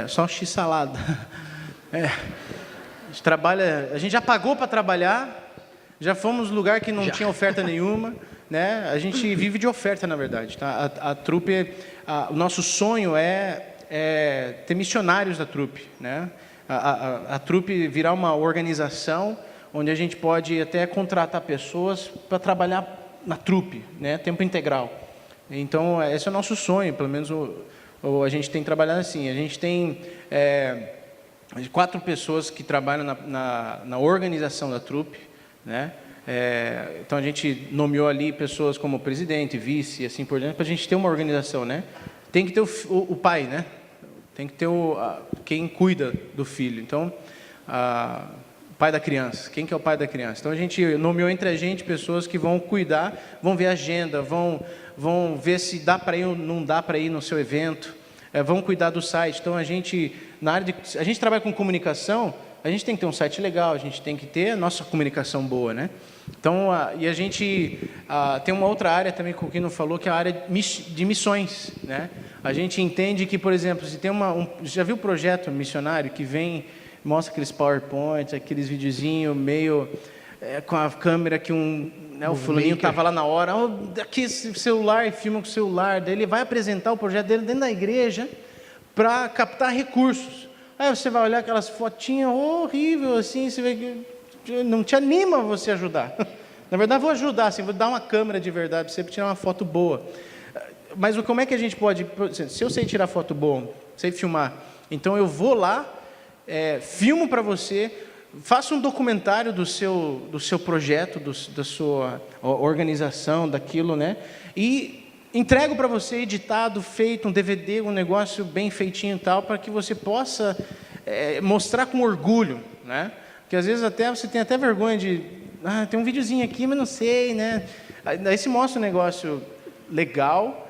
Só X salada. A gente trabalha, a gente já pagou para trabalhar, já fomos no lugar que não tinha oferta nenhuma, né? A gente vive de oferta, na verdade, tá? A trupe, o nosso sonho é ter missionários da trupe, né? A trupe virar uma organização onde a gente pode até contratar pessoas para trabalhar na trupe, né, tempo integral. Então, esse é o nosso sonho, pelo menos a gente tem trabalhado assim. A gente tem 4 pessoas que trabalham na organização da trupe, né? Então a gente nomeou ali pessoas como presidente, vice e assim por diante, para a gente ter uma organização, né? Tem que ter o pai, né? Tem que ter quem cuida do filho. Então, o pai da criança. Quem que é o pai da criança? Então a gente nomeou entre a gente pessoas que vão cuidar, vão ver a agenda, vão ver se dá para ir ou não dá para ir no seu evento, vão cuidar do site. Então a gente trabalha com comunicação, a gente tem que ter um site legal, a gente tem que ter a nossa comunicação boa, né? Então, e a gente tem uma outra área também que o Kino falou, que é a área de missões, né? A gente entende que, por exemplo, se tem já viu o projeto missionário que vem, mostra aqueles PowerPoints, aqueles videozinhos meio com a câmera que o fulaninho estava lá na hora, aqui esse celular, e filma com o celular, daí ele vai apresentar o projeto dele dentro da igreja para captar recursos. Aí você vai olhar aquelas fotinhas horríveis assim, você vê que não te anima você ajudar. Na verdade, vou ajudar, assim, vou dar uma câmera de verdade para você tirar uma foto boa. Mas como é que a gente pode... Se eu sei tirar foto boa, sei filmar, então eu vou lá, filmo para você, faço um documentário do seu projeto, da sua organização, daquilo, né? E entrego para você editado, feito, um DVD, um negócio bem feitinho e tal, para que você possa mostrar com orgulho, né? Porque às vezes você tem até vergonha de... tem um videozinho aqui, mas não sei, né? Daí se mostra um negócio legal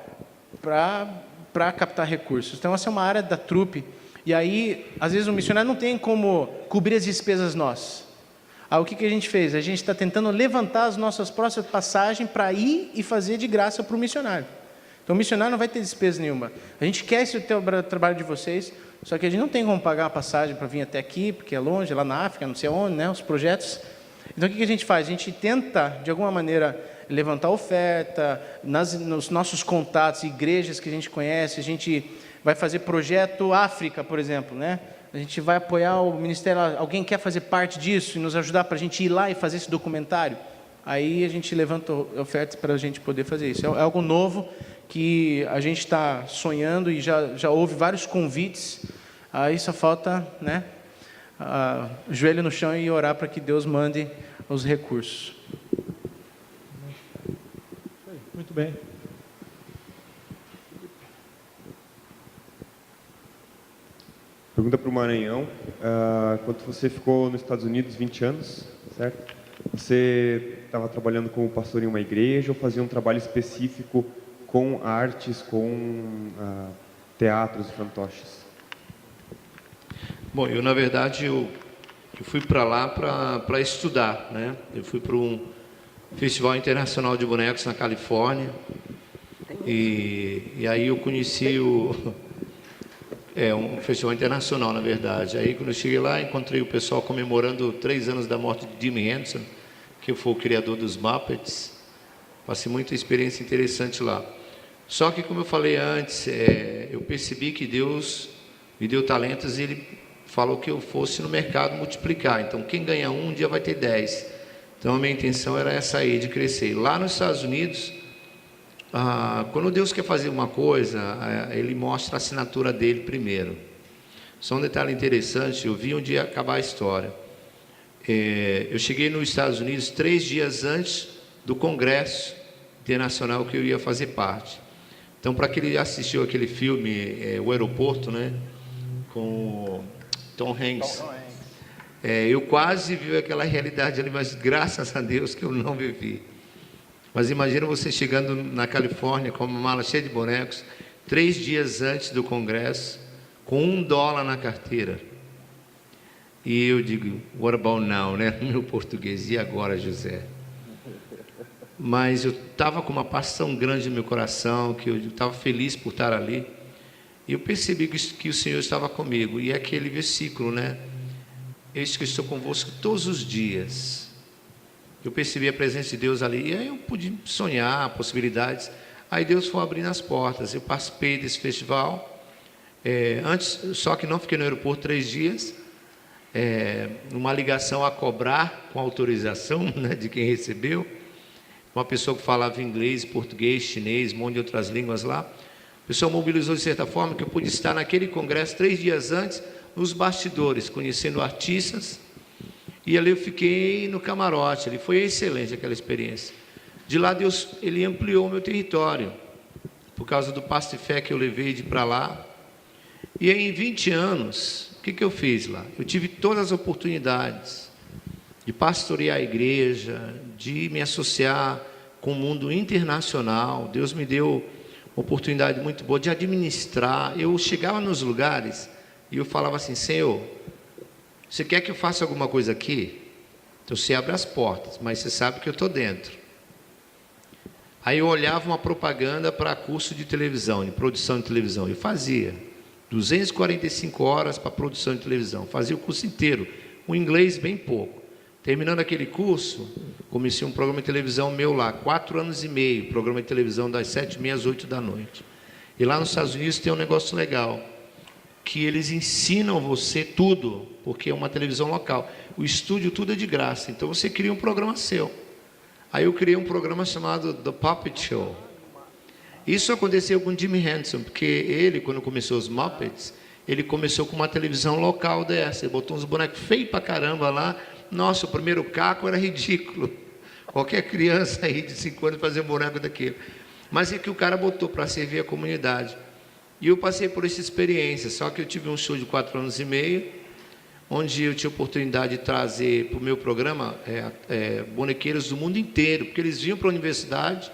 para captar recursos. Então, essa é uma área da trupe. E aí, às vezes, o missionário não tem como cobrir as despesas nossas. Aí, o que a gente fez? A gente está tentando levantar as nossas próximas passagens para ir e fazer de graça para o missionário. Então, o missionário não vai ter despesa nenhuma. A gente quer esse trabalho de vocês, só que a gente não tem como pagar a passagem para vir até aqui, porque é longe, lá na África, não sei onde, né, os projetos. Então, o que a gente faz? A gente tenta, de alguma maneira, levantar oferta, nos nossos contatos, igrejas que a gente conhece, a gente vai fazer projeto África, por exemplo, né? A gente vai apoiar o ministério, alguém quer fazer parte disso e nos ajudar para a gente ir lá e fazer esse documentário? Aí a gente levanta ofertas para a gente poder fazer isso. É algo novo que a gente está sonhando e já houve vários convites, aí só falta, né, joelho no chão e orar para que Deus mande os recursos. Muito bem. Pergunta para o Maranhão. Quando você ficou nos Estados Unidos 20 anos, certo? Você estava trabalhando como pastor em uma igreja ou fazia um trabalho específico com artes, com teatros e fantoches? Bom, na verdade, eu fui para lá para estudar, né? Eu fui para um Festival Internacional de Bonecos na Califórnia, e aí eu conheci um festival internacional, na verdade. Aí, quando eu cheguei lá, encontrei o pessoal comemorando 3 anos da morte de Jim Henson, que foi o criador dos Muppets. Passei muita experiência interessante lá. Só que, como eu falei antes, eu percebi que Deus me deu talentos e Ele falou que eu fosse no mercado multiplicar. Então, quem ganha um dia vai ter 10. Então, a minha intenção era essa aí, de crescer. Lá nos Estados Unidos, quando Deus quer fazer uma coisa, Ele mostra a assinatura dele primeiro. Só um detalhe interessante, eu vi um dia acabar a história. Eu cheguei nos Estados Unidos 3 dias antes do Congresso Internacional que eu ia fazer parte. Então, para quem assistiu aquele filme, O Aeroporto, né, com o Tom Hanks, eu quase vi aquela realidade ali, mas graças a Deus que eu não vivi. Mas imagina você chegando na Califórnia com uma mala cheia de bonecos, 3 dias antes do Congresso, com $1 na carteira. E eu digo, what about now, né? No meu português, e agora, José? Mas eu estava com uma paz tão grande no meu coração, que eu estava feliz por estar ali. E eu percebi que o Senhor estava comigo. E é aquele versículo, né? Eis que eu estou convosco todos os dias. Eu percebi a presença de Deus ali. E aí eu pude sonhar possibilidades. Aí Deus foi abrindo as portas. Eu participei desse festival. Antes, só que não fiquei no aeroporto 3 dias. Uma ligação a cobrar com autorização, né, de quem recebeu. Uma pessoa que falava inglês, português, chinês, um monte de outras línguas lá. A pessoa mobilizou de certa forma que eu pude estar naquele congresso 3 dias antes, nos bastidores, conhecendo artistas. E ali eu fiquei no camarote. Ali foi excelente aquela experiência. De lá Deus, ele ampliou o meu território, por causa do passo de fé que eu levei de para lá. E aí, em 20 anos, o que eu fiz lá? Eu tive todas as oportunidades de pastorear a igreja, de me associar com o mundo internacional. Deus me deu uma oportunidade muito boa de administrar. Eu chegava nos lugares e eu falava assim: Senhor, você quer que eu faça alguma coisa aqui? Então você abre as portas, mas você sabe que eu estou dentro. Aí eu olhava uma propaganda para curso de televisão, de produção de televisão. Eu fazia 245 horas para produção de televisão. Fazia o curso inteiro, o inglês bem pouco. Terminando aquele curso, comecei um programa de televisão meu lá, 4 anos e meio, programa de televisão das 7h30 às 8 da noite. E lá nos Estados Unidos tem um negócio legal, que eles ensinam você tudo, porque é uma televisão local. O estúdio tudo é de graça, então você cria um programa seu. Aí eu criei um programa chamado The Puppet Show. Isso aconteceu com Jimmy Henson, porque ele, quando começou os Muppets, ele começou com uma televisão local dessa, ele botou uns bonecos feios pra caramba lá. Nossa, o primeiro caco era ridículo. Qualquer criança aí de 5 anos fazia um boneco daquele. Mas é que o cara botou para servir a comunidade. E eu passei por essa experiência, só que eu tive um show de 4 anos e meio, onde eu tinha oportunidade de trazer para o meu programa bonequeiros do mundo inteiro, porque eles vinham para a universidade.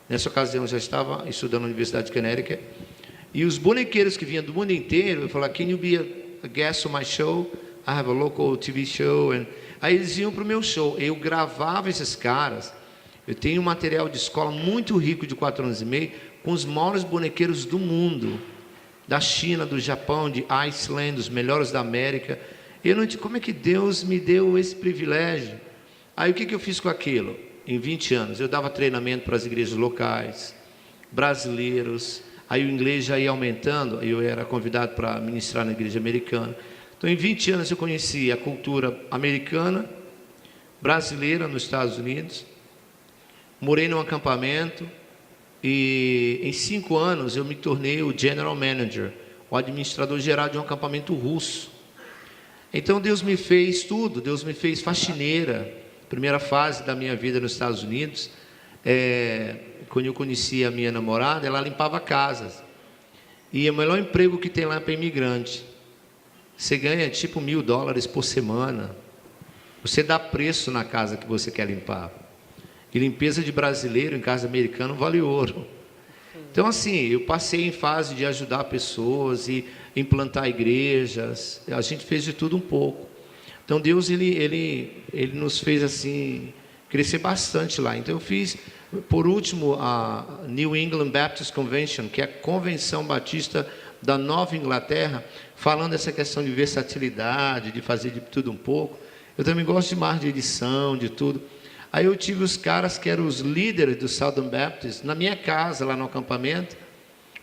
Nessa ocasião eu já estava estudando na Universidade de Connecticut, e os bonequeiros que vinham do mundo inteiro, eu falava: Can you be a guest on my show? I have a local TV show. And aí eles iam para o meu show, eu gravava esses caras. Eu tenho um material de escola muito rico de 4 anos e meio, com os maiores bonequeiros do mundo, da China, do Japão, de Iceland, os melhores da América. Eu não como é que Deus me deu esse privilégio? Aí o que eu fiz com aquilo? Em 20 anos, eu dava treinamento para as igrejas locais, brasileiros. Aí o inglês já ia aumentando, eu era convidado para ministrar na igreja americana. Então, em 20 anos, eu conheci a cultura americana, brasileira nos Estados Unidos. Morei num acampamento e, em 5 anos, eu me tornei o General Manager, o administrador geral de um acampamento russo. Então, Deus me fez tudo. Deus me fez faxineira. Primeira fase da minha vida nos Estados Unidos, quando eu conheci a minha namorada, ela limpava casas. E o melhor emprego que tem lá é para imigrante. Você ganha tipo $1.000 por semana. Você dá preço na casa que você quer limpar. E limpeza de brasileiro em casa americana vale ouro. Então, assim, eu passei em fase de ajudar pessoas e implantar igrejas. A gente fez de tudo um pouco. Então, Deus, ele nos fez assim crescer bastante lá. Então, eu fiz, por último, a New England Baptist Convention, que é a Convenção Batista da Nova Inglaterra, falando dessa questão de versatilidade, de fazer de tudo um pouco. Eu também gosto de mais de edição, de tudo. Aí eu tive os caras que eram os líderes do Southern Baptist na minha casa, lá no acampamento,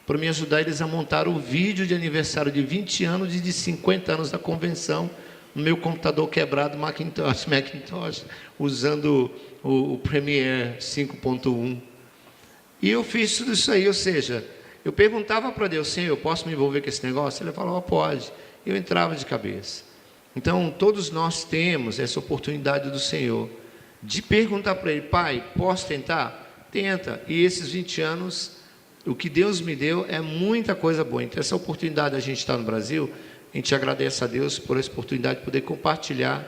para me ajudar eles a montar o vídeo de aniversário de 20 anos e de 50 anos da convenção, no meu computador quebrado Macintosh, usando o Premiere 5.1. E eu fiz tudo isso aí, ou seja, eu perguntava para Deus: Senhor, eu posso me envolver com esse negócio? Ele falava: pode. Eu entrava de cabeça. Então, todos nós temos essa oportunidade do Senhor, de perguntar para Ele: Pai, posso tentar? Tenta. E esses 20 anos, o que Deus me deu é muita coisa boa. Então, essa oportunidade de a gente estar no Brasil, a gente agradece a Deus por essa oportunidade de poder compartilhar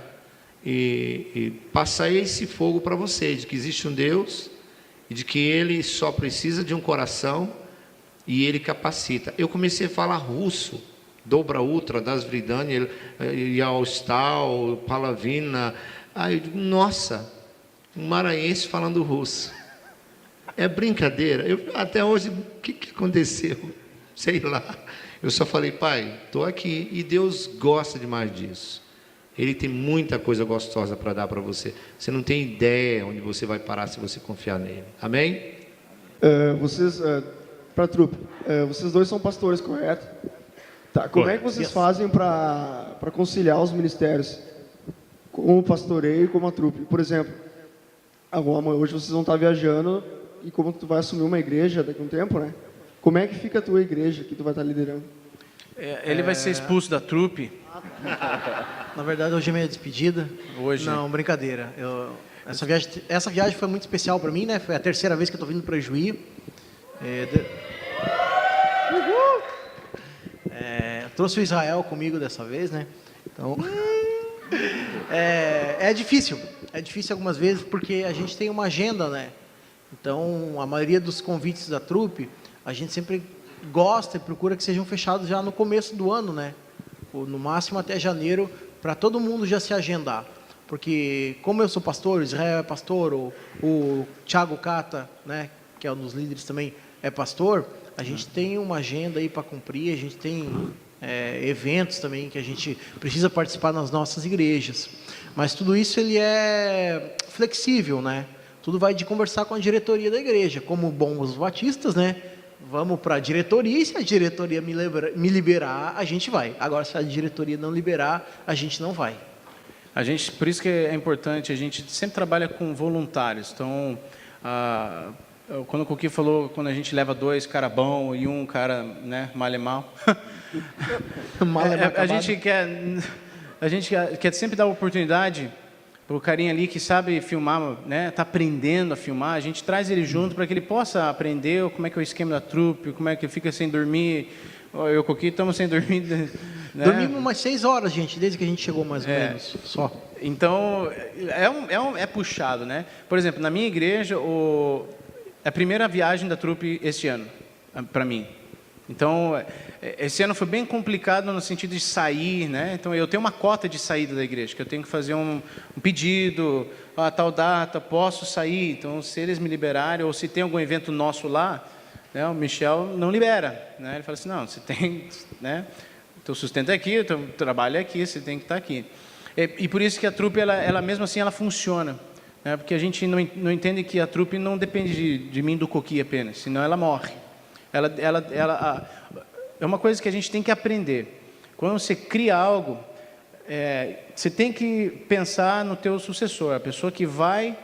e passar esse fogo para vocês, de que existe um Deus e de que Ele só precisa de um coração e Ele capacita. Eu comecei a falar russo, Dobra Ultra, Das Vridani, Yaostal, Palavina. Aí eu digo: nossa, um maranhense falando russo. É brincadeira. Até hoje, o que aconteceu? Sei lá. Eu só falei: Pai, estou aqui. E Deus gosta demais disso. Ele tem muita coisa gostosa para dar para você. Você não tem ideia onde você vai parar se você confiar nele. Amém? Para a trupe, vocês dois são pastores, correto? Tá, como é que vocês fazem para conciliar os ministérios, como o pastoreio e como a trupe? Por exemplo, hoje vocês vão estar viajando e como tu vai assumir uma igreja daqui a um tempo, né? Como é que fica a tua igreja que tu vai estar liderando? Ele vai ser expulso da trupe Na verdade, hoje é minha despedida. Hoje? Não, brincadeira. Essa viagem foi muito especial para mim, né? Foi a terceira vez que eu estou vindo para Juí. Eu trouxe o Israel comigo dessa vez, né? Então, é difícil. É difícil algumas vezes porque a gente tem uma agenda, né? Então, a maioria dos convites da trupe, a gente sempre gosta e procura que sejam fechados já no começo do ano, né? Ou no máximo até janeiro, para todo mundo já se agendar. Porque, como eu sou pastor, o Israel é pastor, o Thiago Cata, né, que é um dos líderes também, é pastor, a gente tem uma agenda aí para cumprir, a gente tem eventos também que a gente precisa participar nas nossas igrejas. Mas tudo isso ele é flexível, né? Tudo vai de conversar com a diretoria da igreja. Como bons batistas, né? Vamos para a diretoria e se a diretoria me liberar, a gente vai. Agora, se a diretoria não liberar, a gente não vai. Por isso que é importante, a gente sempre trabalha com voluntários. Então, quando o Coqui falou, quando a gente leva 2 cara bom e um cara, né, mal é mal, a gente quer sempre dar oportunidade para o carinha ali que sabe filmar, né, está aprendendo a filmar, a gente traz ele junto para que ele possa aprender como é que é o esquema da trupe, como é que fica sem dormir. Eu e o Coqui estamos sem dormir. Né? Dormimos umas 6 horas, gente, desde que a gente chegou mais ou menos, só. Então, é puxado, né? Por exemplo, na minha igreja, é a primeira viagem da trupe este ano, para mim. Então, esse ano foi bem complicado no sentido de sair, né? Então, eu tenho uma cota de saída da igreja, que eu tenho que fazer um pedido, a tal data, posso sair. Então, se eles me liberarem, ou se tem algum evento nosso lá, né, o Michel não libera, né? Ele fala assim, não, você tem, né? O teu sustento é aqui, o teu trabalho é aqui, você tem que estar aqui. E por isso que a trupe, ela mesmo assim, ela funciona. Né? Porque a gente não entende que a trupe não depende de mim, do Coqui apenas, senão ela morre. É uma coisa que a gente tem que aprender. Quando você cria algo, você tem que pensar no teu sucessor, a pessoa que vai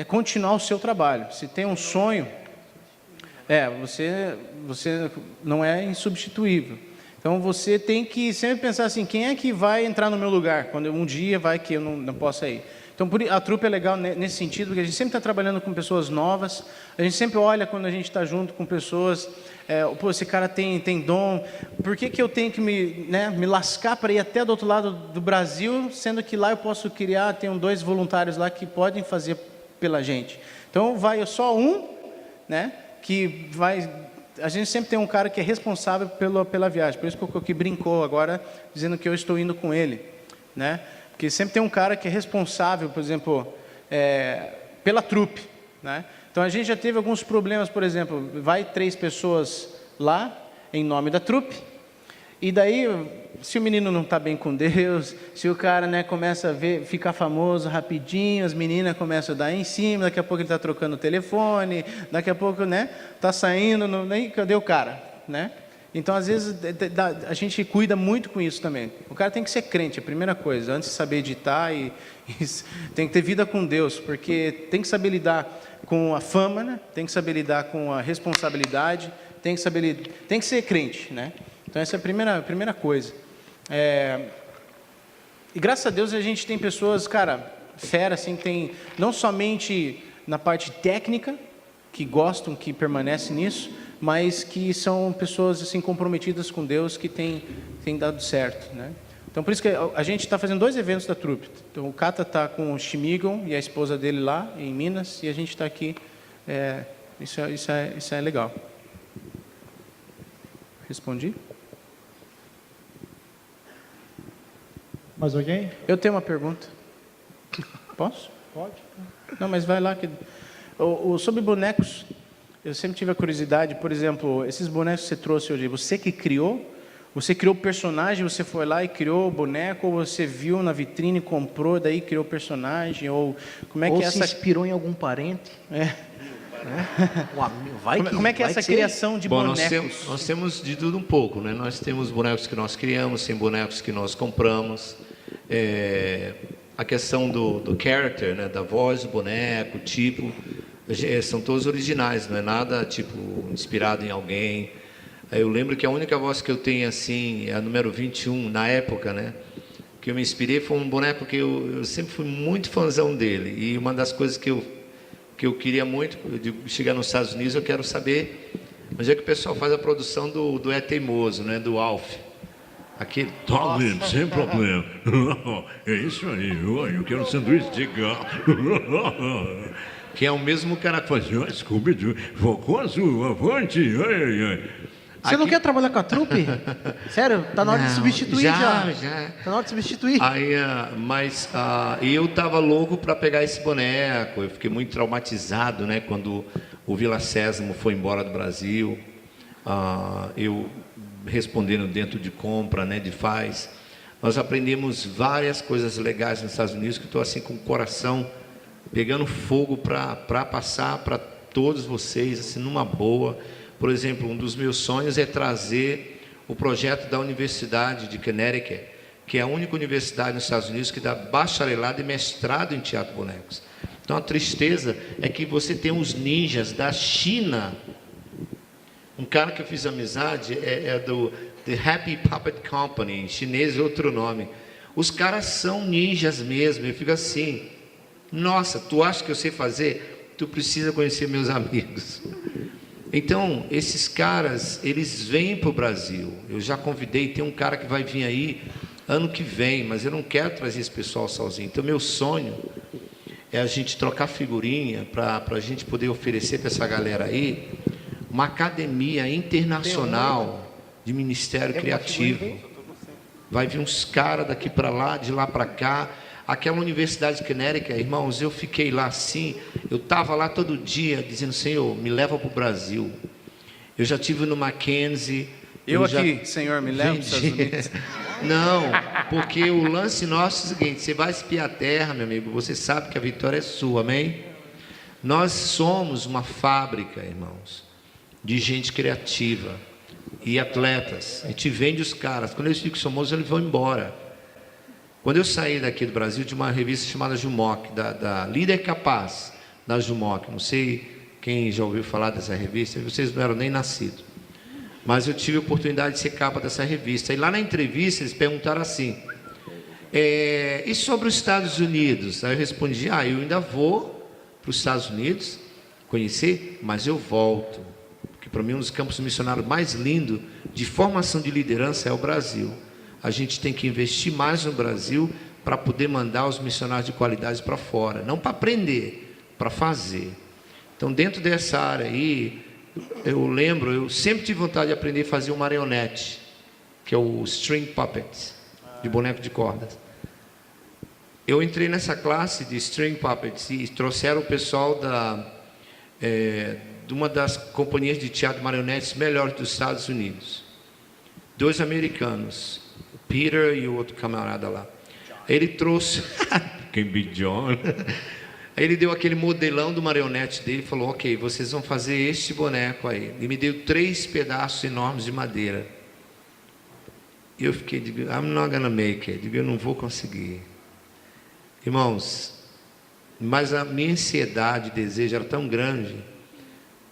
continuar o seu trabalho. Se tem um sonho, você não é insubstituível. Então, você tem que sempre pensar assim, quem é que vai entrar no meu lugar, quando um dia vai que eu não possa ir. Então, a trupe é legal nesse sentido, porque a gente sempre está trabalhando com pessoas novas, a gente sempre olha quando a gente está junto com pessoas, esse cara tem dom, por que eu tenho que me lascar para ir até do outro lado do Brasil, sendo que lá eu posso tenho 2 voluntários lá que podem fazer pela gente. Então, vai só um, né, que vai... A gente sempre tem um cara que é responsável pela viagem, por isso que o Coqui brincou agora, dizendo que eu estou indo com ele, né? Porque sempre tem um cara que é responsável, por exemplo, pela trupe, né? Então, a gente já teve alguns problemas, por exemplo, vai 3 pessoas lá, em nome da trupe, e daí, se o menino não está bem com Deus, se o cara, né, começa a ficar famoso rapidinho, as meninas começam a dar em cima, daqui a pouco ele está trocando o telefone, daqui a pouco, né, está saindo, cadê o cara, né? Então, às vezes, a gente cuida muito com isso também. O cara tem que ser crente, a primeira coisa, antes de saber editar, e tem que ter vida com Deus, porque tem que saber lidar com a fama, né? Tem que saber lidar com a responsabilidade, tem que ser crente, né? Então, essa é a primeira coisa. E graças a Deus a gente tem pessoas, cara, fera, assim, que tem não somente na parte técnica, que gostam, que permanecem nisso, mas que são pessoas assim comprometidas com Deus, que tem dado certo, né? Então, por isso que a gente está fazendo 2 eventos da trupe. Então, o Cata está com o Schmigon e a esposa dele lá em Minas, e a gente está aqui. Isso é legal. Respondi? Mais alguém? Eu tenho uma pergunta. Posso? Pode. Não, mas vai lá. Sobre bonecos, eu sempre tive a curiosidade, por exemplo, esses bonecos que você trouxe hoje, você que criou? Você criou o personagem, você foi lá e criou o boneco, ou você viu na vitrine, comprou, daí criou o personagem? Ou como é que se inspirou em algum parente? Como é que é essa criação de bonecos? Nós temos de tudo um pouco, né? Nós temos bonecos que nós criamos, tem bonecos que nós compramos. A questão do character, né? Da voz do boneco, tipo, são todos originais, não é nada tipo inspirado em alguém. Eu lembro que a única voz que eu tenho assim é a número 21 na época, né? que eu me inspirei foi um boneco que eu sempre fui muito fãzão dele. E uma das coisas que eu queria muito, de chegar nos Estados Unidos, eu quero saber onde é que o pessoal faz a produção do É Teimoso, né, do Alf. Aquele... Talib, sem problema. É isso aí, eu quero um sanduíche de gato. Que é o mesmo cara que faz... Scooby-Doo, focoso, avante, ai, ai, ai. Você não quer trabalhar com a trupe? Sério? Tá na hora de substituir já. Tá na hora de substituir. Aí, eu estava louco para pegar esse boneco. Eu fiquei muito traumatizado, né, quando o Vila Sésamo foi embora do Brasil. Eu respondendo dentro de compra, né, de faz. Nós aprendemos várias coisas legais nos Estados Unidos que estou assim com o coração pegando fogo para passar para todos vocês, assim, numa boa. Por exemplo, um dos meus sonhos é trazer o projeto da Universidade de Connecticut, que é a única universidade nos Estados Unidos que dá bacharelado e mestrado em teatro de bonecos. Então, a tristeza é que você tem os ninjas da China. Um cara que eu fiz amizade é do The Happy Puppet Company, em chinês é outro nome. Os caras são ninjas mesmo. Eu fico assim, nossa, tu acha que eu sei fazer? Tu precisa conhecer meus amigos. Então, esses caras, eles vêm para o Brasil. Eu já convidei, tem um cara que vai vir aí ano que vem, mas eu não quero trazer esse pessoal sozinho. Então, meu sonho é a gente trocar figurinha para a gente poder oferecer para essa galera aí uma academia internacional de Ministério Criativo. Vai vir uns caras daqui para lá, de lá para cá. Aquela Universidade de Connecticut, irmãos, eu fiquei lá assim, eu estava lá todo dia dizendo, Senhor, me leva para o Brasil. Eu já estive no Mackenzie. Senhor, me leva para os Estados Unidos. Não, porque o lance nosso é o seguinte, você vai espiar a terra, meu amigo, você sabe que a vitória é sua, amém? Nós somos uma fábrica, irmãos, de gente criativa e atletas. A gente vende os caras. Quando eles ficam famosos, eles vão embora. Quando eu saí daqui do Brasil, de uma revista chamada Jumoc, da Líder Capaz, da Jumoc, não sei quem já ouviu falar dessa revista, vocês não eram nem nascidos, mas eu tive a oportunidade de ser capa dessa revista, e lá na entrevista eles perguntaram assim, e sobre os Estados Unidos? Aí eu respondi, eu ainda vou para os Estados Unidos conhecer, mas eu volto, porque para mim um dos campos missionários mais lindos de formação de liderança é o Brasil. A gente tem que investir mais no Brasil para poder mandar os missionários de qualidade para fora. Não para aprender, para fazer. Então, dentro dessa área aí, eu sempre tive vontade de aprender a fazer um marionete, que é o string puppet, de boneco de cordas. Eu entrei nessa classe de string puppets e trouxeram o pessoal de uma das companhias de teatro de marionetes melhores dos Estados Unidos. 2 americanos. Peter e o outro camarada lá. Ele trouxe... Quem be John? Aí ele deu aquele modelão do marionete dele e falou, ok, vocês vão fazer este boneco aí. E me deu 3 pedaços enormes de madeira. E eu fiquei, digo, I'm not gonna make it. Digo, eu não vou conseguir. Irmãos, mas a minha ansiedade, desejo era tão grande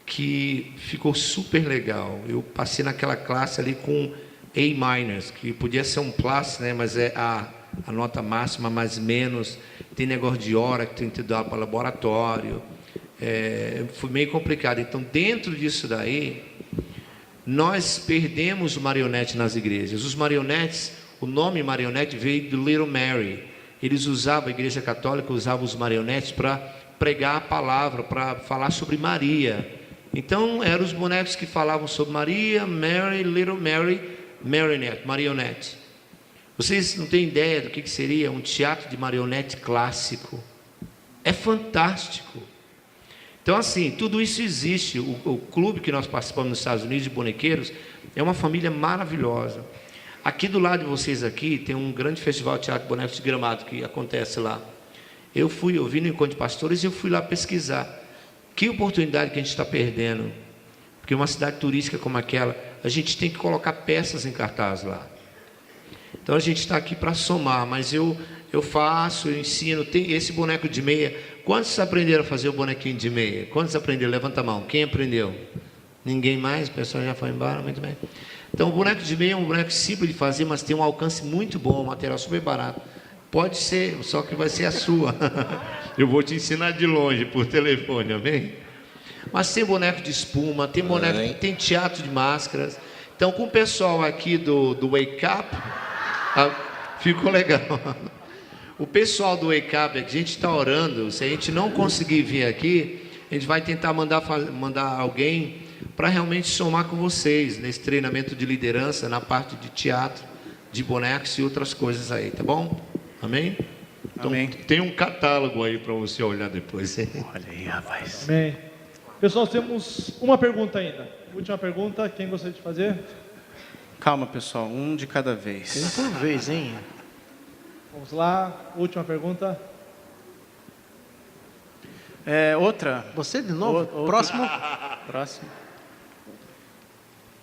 que ficou super legal. Eu passei naquela classe ali com A-, que podia ser um plus, né, mas é a nota máxima, mais menos. Tem negócio de hora que tem que dar para laboratório. Foi meio complicado. Então, dentro disso daí, nós perdemos o marionete nas igrejas. Os marionetes, o nome marionete veio do Little Mary. Eles usavam, a igreja católica usava os marionetes para pregar a palavra, para falar sobre Maria. Então, eram os bonecos que falavam sobre Maria, Mary, Little Mary, marionete. Vocês não têm ideia do que seria um teatro de marionete clássico. É fantástico. Então, assim, tudo isso existe. O clube que nós participamos nos Estados Unidos de bonequeiros é uma família maravilhosa. Aqui do lado de vocês aqui tem um grande festival de teatro de bonecos de Gramado que acontece lá. Eu vi no Encontro de Pastores e eu fui lá pesquisar. Que oportunidade que a gente está perdendo. Porque uma cidade turística como aquela, a gente tem que colocar peças em cartaz lá. Então a gente está aqui para somar, mas eu faço, eu ensino. Tem esse boneco de meia. Quantos aprenderam a fazer o bonequinho de meia? Quantos aprenderam? Levanta a mão. Quem aprendeu? Ninguém mais? O pessoal já foi embora? Muito bem. Então, o boneco de meia é um boneco simples de fazer, mas tem um alcance muito bom, um material super barato. Pode ser, só que vai ser a sua. Eu vou te ensinar de longe, por telefone, amém? Mas tem boneco de espuma, tem boneco, tem teatro de máscaras. Então, com o pessoal aqui do Wake Up, ficou legal. O pessoal do Wake Up, que a gente está orando, se a gente não conseguir vir aqui, a gente vai tentar mandar alguém para realmente somar com vocês nesse treinamento de liderança, na parte de teatro, de bonecos e outras coisas aí, tá bom? Amém? Então, Amém. tem um catálogo aí para você olhar depois. Olha aí, rapaz. Amém. Pessoal, temos uma pergunta ainda. Última pergunta, quem gostaria de fazer? Calma, pessoal, um de cada vez. Por vez, hein? Vamos lá, última pergunta. Outra. Você de novo? Outra. Próximo? Próximo.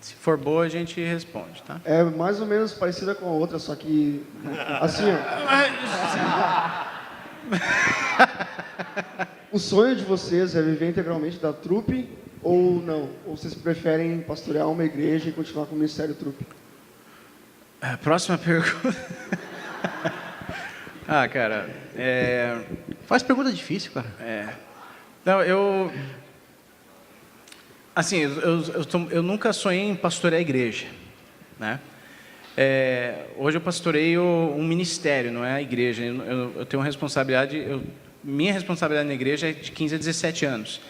Se for boa, a gente responde, tá? É mais ou menos parecida com a outra, só que assim, ó. O sonho de vocês é viver integralmente da trupe ou não? Ou vocês preferem pastorear uma igreja e continuar com o ministério trupe? Próxima pergunta. Cara, Faz pergunta difícil, cara. Não, assim, eu nunca sonhei em pastorear a igreja, né? Hoje eu pastoreio um ministério, não é a igreja. Eu tenho uma responsabilidade, minha responsabilidade na igreja é de 15 a 17 anos.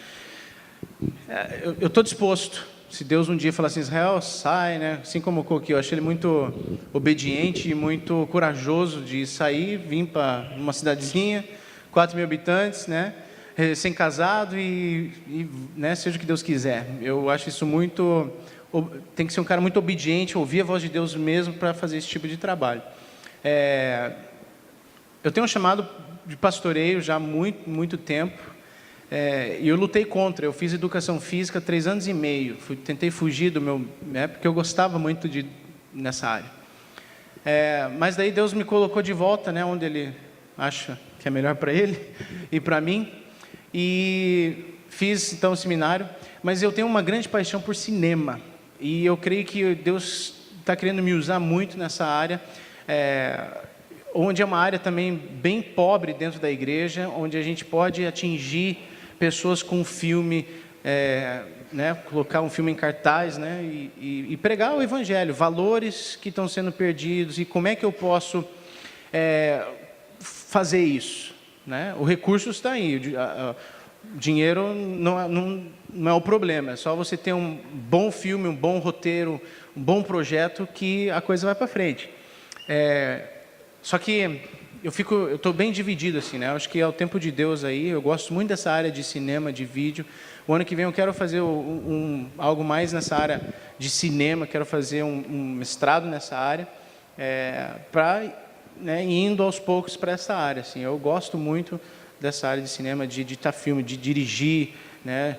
Eu estou disposto, se Deus um dia falar assim, Israel, sai, né? Assim como o Coqui, eu achei ele muito obediente e muito corajoso de sair, vir para uma cidadezinha, 4.000 habitantes, né? Recém-casado né, seja o que Deus quiser. Eu acho isso muito... Tem que ser um cara muito obediente, ouvir a voz de Deus mesmo para fazer esse tipo de trabalho. Eu tenho um chamado de pastoreio já há muito tempo, e eu lutei contra. Eu fiz educação física 3 anos e meio. Tentei fugir do meu... porque eu gostava muito nessa área. Mas daí Deus me colocou de volta, né, onde Ele acha que é melhor para Ele e para mim. E fiz, então, o seminário, mas eu tenho uma grande paixão por cinema, e eu creio que Deus está querendo me usar muito nessa área, onde é uma área também bem pobre dentro da igreja, onde a gente pode atingir pessoas com um filme, né, colocar um filme em cartaz, né, e pregar o evangelho, valores que estão sendo perdidos, e como é que eu posso fazer isso, né? O recurso está aí, o dinheiro não é o problema, é só você ter um bom filme, um bom roteiro, um bom projeto que a coisa vai para frente. Só que eu estou bem dividido assim, né? Eu acho que é o tempo de Deus aí. Eu gosto muito dessa área de cinema, de vídeo. O ano que vem eu quero fazer algo mais nessa área de cinema. Quero fazer um mestrado nessa área, para, né, indo aos poucos para essa área. Assim, eu gosto muito dessa área de cinema, de editar filme, de dirigir, né?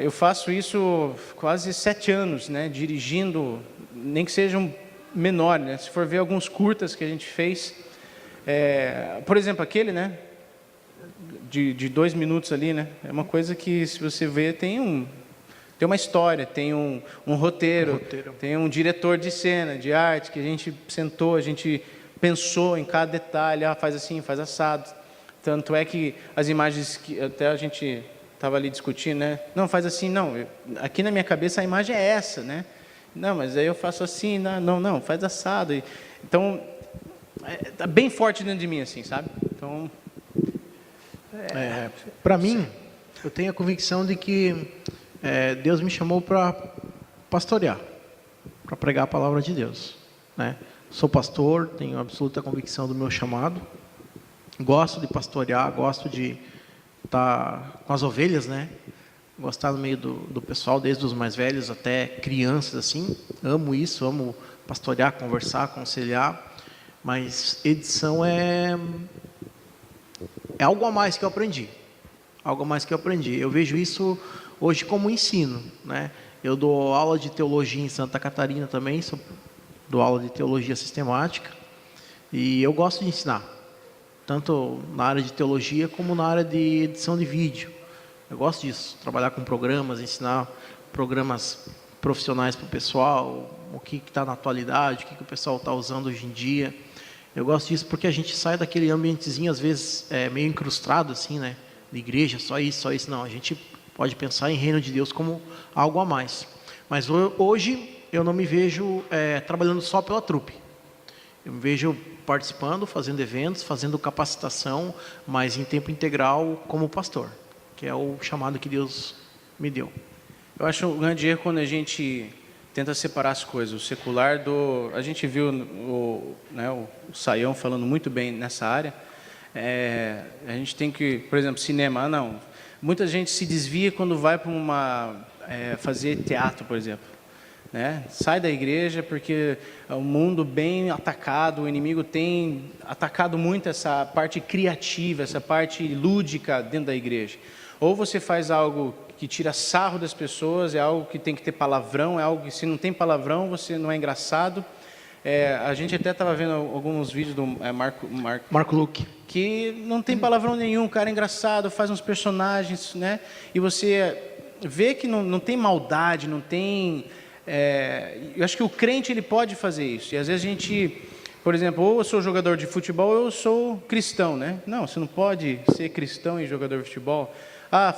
Eu faço isso quase 7 anos, né? Dirigindo, nem que seja um menor, né? Se for ver alguns curtas que a gente fez, por exemplo, aquele, né? De 2 minutos ali, né? É uma coisa que, se você ver, tem uma história, tem um roteiro, tem um diretor de cena, de arte, que a gente sentou, a gente pensou em cada detalhe, faz assim, faz assado. Tanto é que as imagens que até a gente estava ali discutindo, né? Não, faz assim, não. Aqui na minha cabeça a imagem é essa, né? Não, mas aí eu faço assim, não, faz assado. Então, está bem forte dentro de mim, assim, sabe? Então, para mim, eu tenho a convicção de que Deus me chamou para pastorear, para pregar a palavra de Deus, né? Sou pastor, tenho absoluta convicção do meu chamado. Gosto de pastorear, gosto de estar com as ovelhas, né? Gostar no meio do pessoal, desde os mais velhos até crianças, assim. Amo isso, amo pastorear, conversar, aconselhar. Mas edição é algo a mais que eu aprendi. Algo a mais que eu aprendi. Eu vejo isso hoje como ensino, né? Eu dou aula de teologia em Santa Catarina também, dou aula de teologia sistemática. E eu gosto de ensinar, tanto na área de teologia como na área de edição de vídeo. Eu gosto disso, trabalhar com programas, ensinar programas profissionais para o pessoal, o que está na atualidade, o que o pessoal está usando hoje em dia. Eu gosto disso porque a gente sai daquele ambientezinho, às vezes, meio incrustado, assim, né? De igreja, só isso, só isso. Não, a gente pode pensar em reino de Deus como algo a mais. Mas hoje eu não me vejo trabalhando só pela trupe. Eu me vejo participando, fazendo eventos, fazendo capacitação, mas em tempo integral como pastor, que é o chamado que Deus me deu. Eu acho um grande erro quando a gente tenta separar as coisas. O secular do... A gente viu o Saião falando muito bem nessa área. A gente tem que, por exemplo, cinema. Não. Muita gente se desvia quando vai para fazer teatro, por exemplo. Né? Sai da igreja porque é um mundo bem atacado, o inimigo tem atacado muito essa parte criativa, essa parte lúdica dentro da igreja. Ou você faz algo que tira sarro das pessoas, é algo que tem que ter palavrão, é algo que se não tem palavrão você não é engraçado. A gente até estava vendo alguns vídeos do Marco Luque, que não tem palavrão nenhum, o cara é engraçado, faz uns personagens, né? E você vê que não tem maldade, não tem... eu acho que o crente ele pode fazer isso. E às vezes a gente, por exemplo, ou eu sou jogador de futebol ou eu sou cristão, né? Não, você não pode ser cristão e jogador de futebol.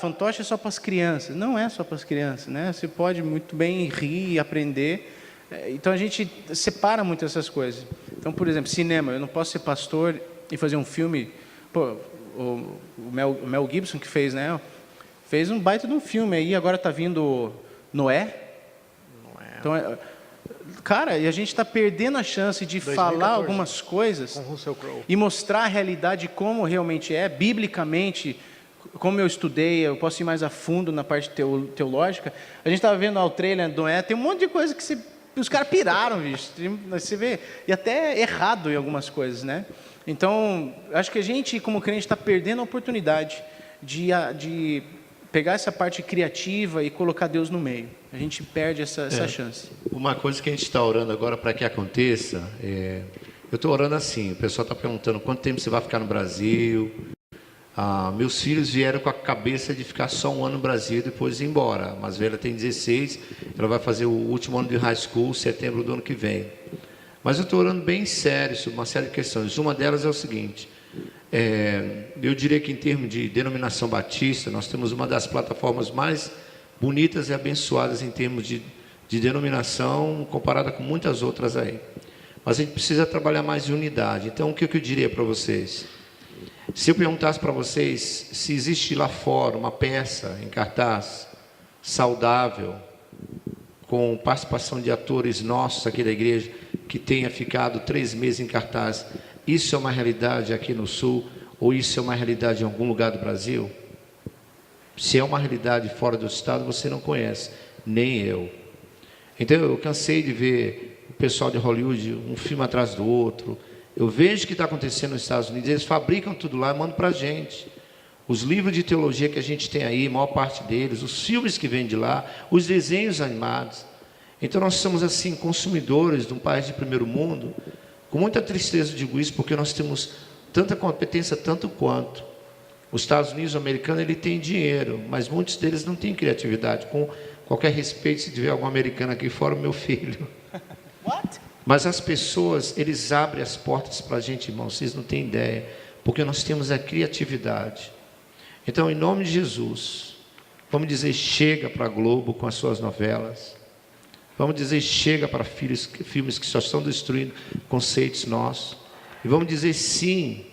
Fantoche é só para as crianças. Não é só para as crianças, né? Você pode muito bem rir e aprender. Então a gente separa muito essas coisas. Então, por exemplo, cinema. Eu não posso ser pastor e fazer um filme. Pô, o Mel Gibson que fez, né? Fez um baita de um filme aí. Agora está vindo Noé. Então, cara, e a gente está perdendo a chance de 2014, falar algumas coisas e mostrar a realidade como realmente é, biblicamente, como eu estudei, eu posso ir mais a fundo na parte teológica. A gente estava vendo o trailer do Noé, tem um monte de coisa que os caras piraram, bicho. Você vê, e até errado em algumas coisas, né? Então, acho que a gente, como crente, está perdendo a oportunidade de pegar essa parte criativa e colocar Deus no meio. A gente perde essa chance. Uma coisa que a gente está orando agora para que aconteça, eu estou orando assim, o pessoal está perguntando quanto tempo você vai ficar no Brasil. Meus filhos vieram com a cabeça de ficar só um ano no Brasil e depois ir embora. A mais velha tem 16, ela vai fazer o último ano de high school, setembro do ano que vem. Mas eu estou orando bem sério sobre uma série de questões. Uma delas é o seguinte... eu diria que em termos de denominação batista, nós temos uma das plataformas mais bonitas e abençoadas em termos de denominação, comparada com muitas outras aí. Mas a gente precisa trabalhar mais em unidade. Então, o que eu diria para vocês? Se eu perguntasse para vocês se existe lá fora uma peça em cartaz saudável, com participação de atores nossos aqui da igreja, que tenha ficado 3 meses em cartaz, isso é uma realidade aqui no Sul, ou isso é uma realidade em algum lugar do Brasil? Se é uma realidade fora do estado, você não conhece, nem eu. Então, eu cansei de ver o pessoal de Hollywood, um filme atrás do outro. Eu vejo o que está acontecendo nos Estados Unidos, eles fabricam tudo lá e mandam para a gente. Os livros de teologia que a gente tem aí, a maior parte deles, os filmes que vêm de lá, os desenhos animados. Então, nós somos, assim, consumidores de um país de primeiro mundo. Com muita tristeza digo isso, porque nós temos tanta competência, tanto quanto. Os Estados Unidos americanos, ele tem dinheiro, mas muitos deles não têm criatividade. Com qualquer respeito, se tiver algum americano aqui fora, o meu filho. What? Mas as pessoas, eles abrem as portas para a gente, irmãos, vocês não têm ideia, porque nós temos a criatividade. Então, em nome de Jesus, vamos dizer chega para a Globo com as suas novelas. Vamos dizer chega para filmes que só estão destruindo conceitos nossos. E vamos dizer sim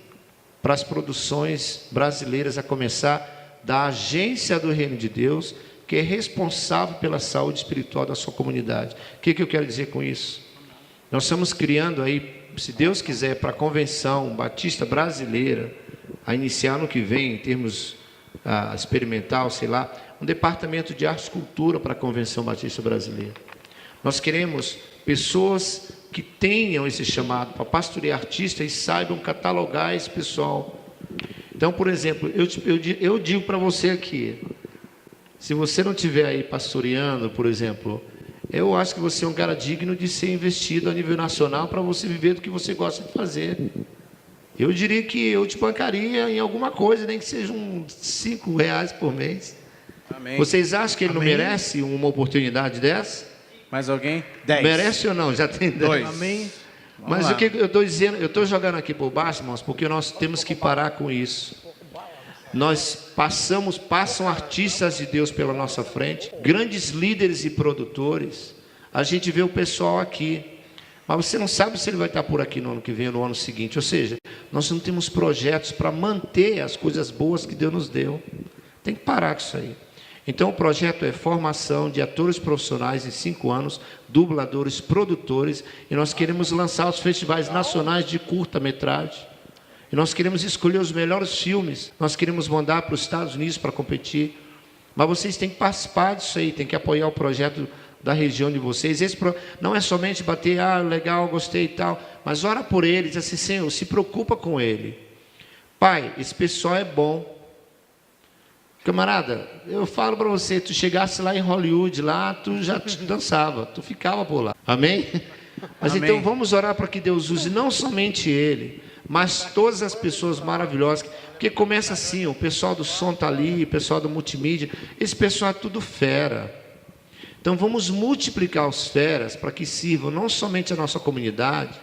para as produções brasileiras, a começar da agência do Reino de Deus, que é responsável pela saúde espiritual da sua comunidade. O que eu quero dizer com isso? Nós estamos criando aí, se Deus quiser, para a Convenção Batista Brasileira, a iniciar no que vem, em termos experimental, sei lá, um departamento de arte e cultura para a Convenção Batista Brasileira. Nós queremos pessoas que tenham esse chamado para pastorear artistas e saibam catalogar esse pessoal. Então, por exemplo, eu digo para você aqui, se você não estiver aí pastoreando, por exemplo, eu acho que você é um cara digno de ser investido a nível nacional para você viver do que você gosta de fazer. Eu diria que eu te bancaria em alguma coisa, nem que seja uns R$5 por mês. Amém. Vocês acham que ele não merece uma oportunidade dessa? Mais alguém? 10. Merece ou não? Já tem 10. 2. Amém. Mas lá. o que eu estou dizendo, eu estou jogando aqui por baixo, irmãos, porque nós temos que parar com isso. Passam artistas de Deus pela nossa frente, grandes líderes e produtores. A gente vê o pessoal aqui, mas você não sabe se ele vai estar por aqui no ano que vem ou no ano seguinte. Ou seja, nós não temos projetos para manter as coisas boas que Deus nos deu. Tem que parar com isso aí. Então o projeto é formação de atores profissionais em 5 anos, dubladores, produtores, e nós queremos lançar os festivais nacionais de curta-metragem. E nós queremos escolher os melhores filmes, nós queremos mandar para os Estados Unidos para competir. Mas vocês têm que participar disso aí, têm que apoiar o projeto da região de vocês. Não é somente bater, legal, gostei e tal, mas ora por ele, diz assim, Senhor, se preocupa com ele. Pai, esse pessoal é bom. Camarada, eu falo para você, tu chegasse lá em Hollywood, lá tu já dançava, tu ficava por lá. Amém? Mas Amém. Então vamos orar para que Deus use não somente ele, mas todas as pessoas maravilhosas. Porque começa assim, o pessoal do som está ali, o pessoal do multimídia, esse pessoal é tudo fera. Então vamos multiplicar os feras para que sirvam não somente a nossa comunidade,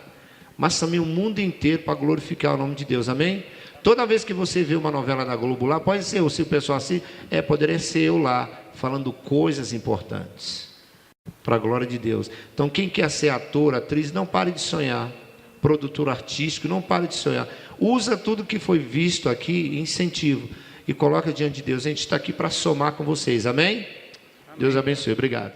mas também o mundo inteiro para glorificar o nome de Deus. Amém? Toda vez que você vê uma novela da Globo lá, pode ser o pessoal assim, poderia ser eu lá, falando coisas importantes, para a glória de Deus. Então quem quer ser ator, atriz, não pare de sonhar. Produtor artístico, não pare de sonhar. Usa tudo que foi visto aqui, incentivo, e coloca diante de Deus. A gente está aqui para somar com vocês, amém? Deus abençoe, obrigado.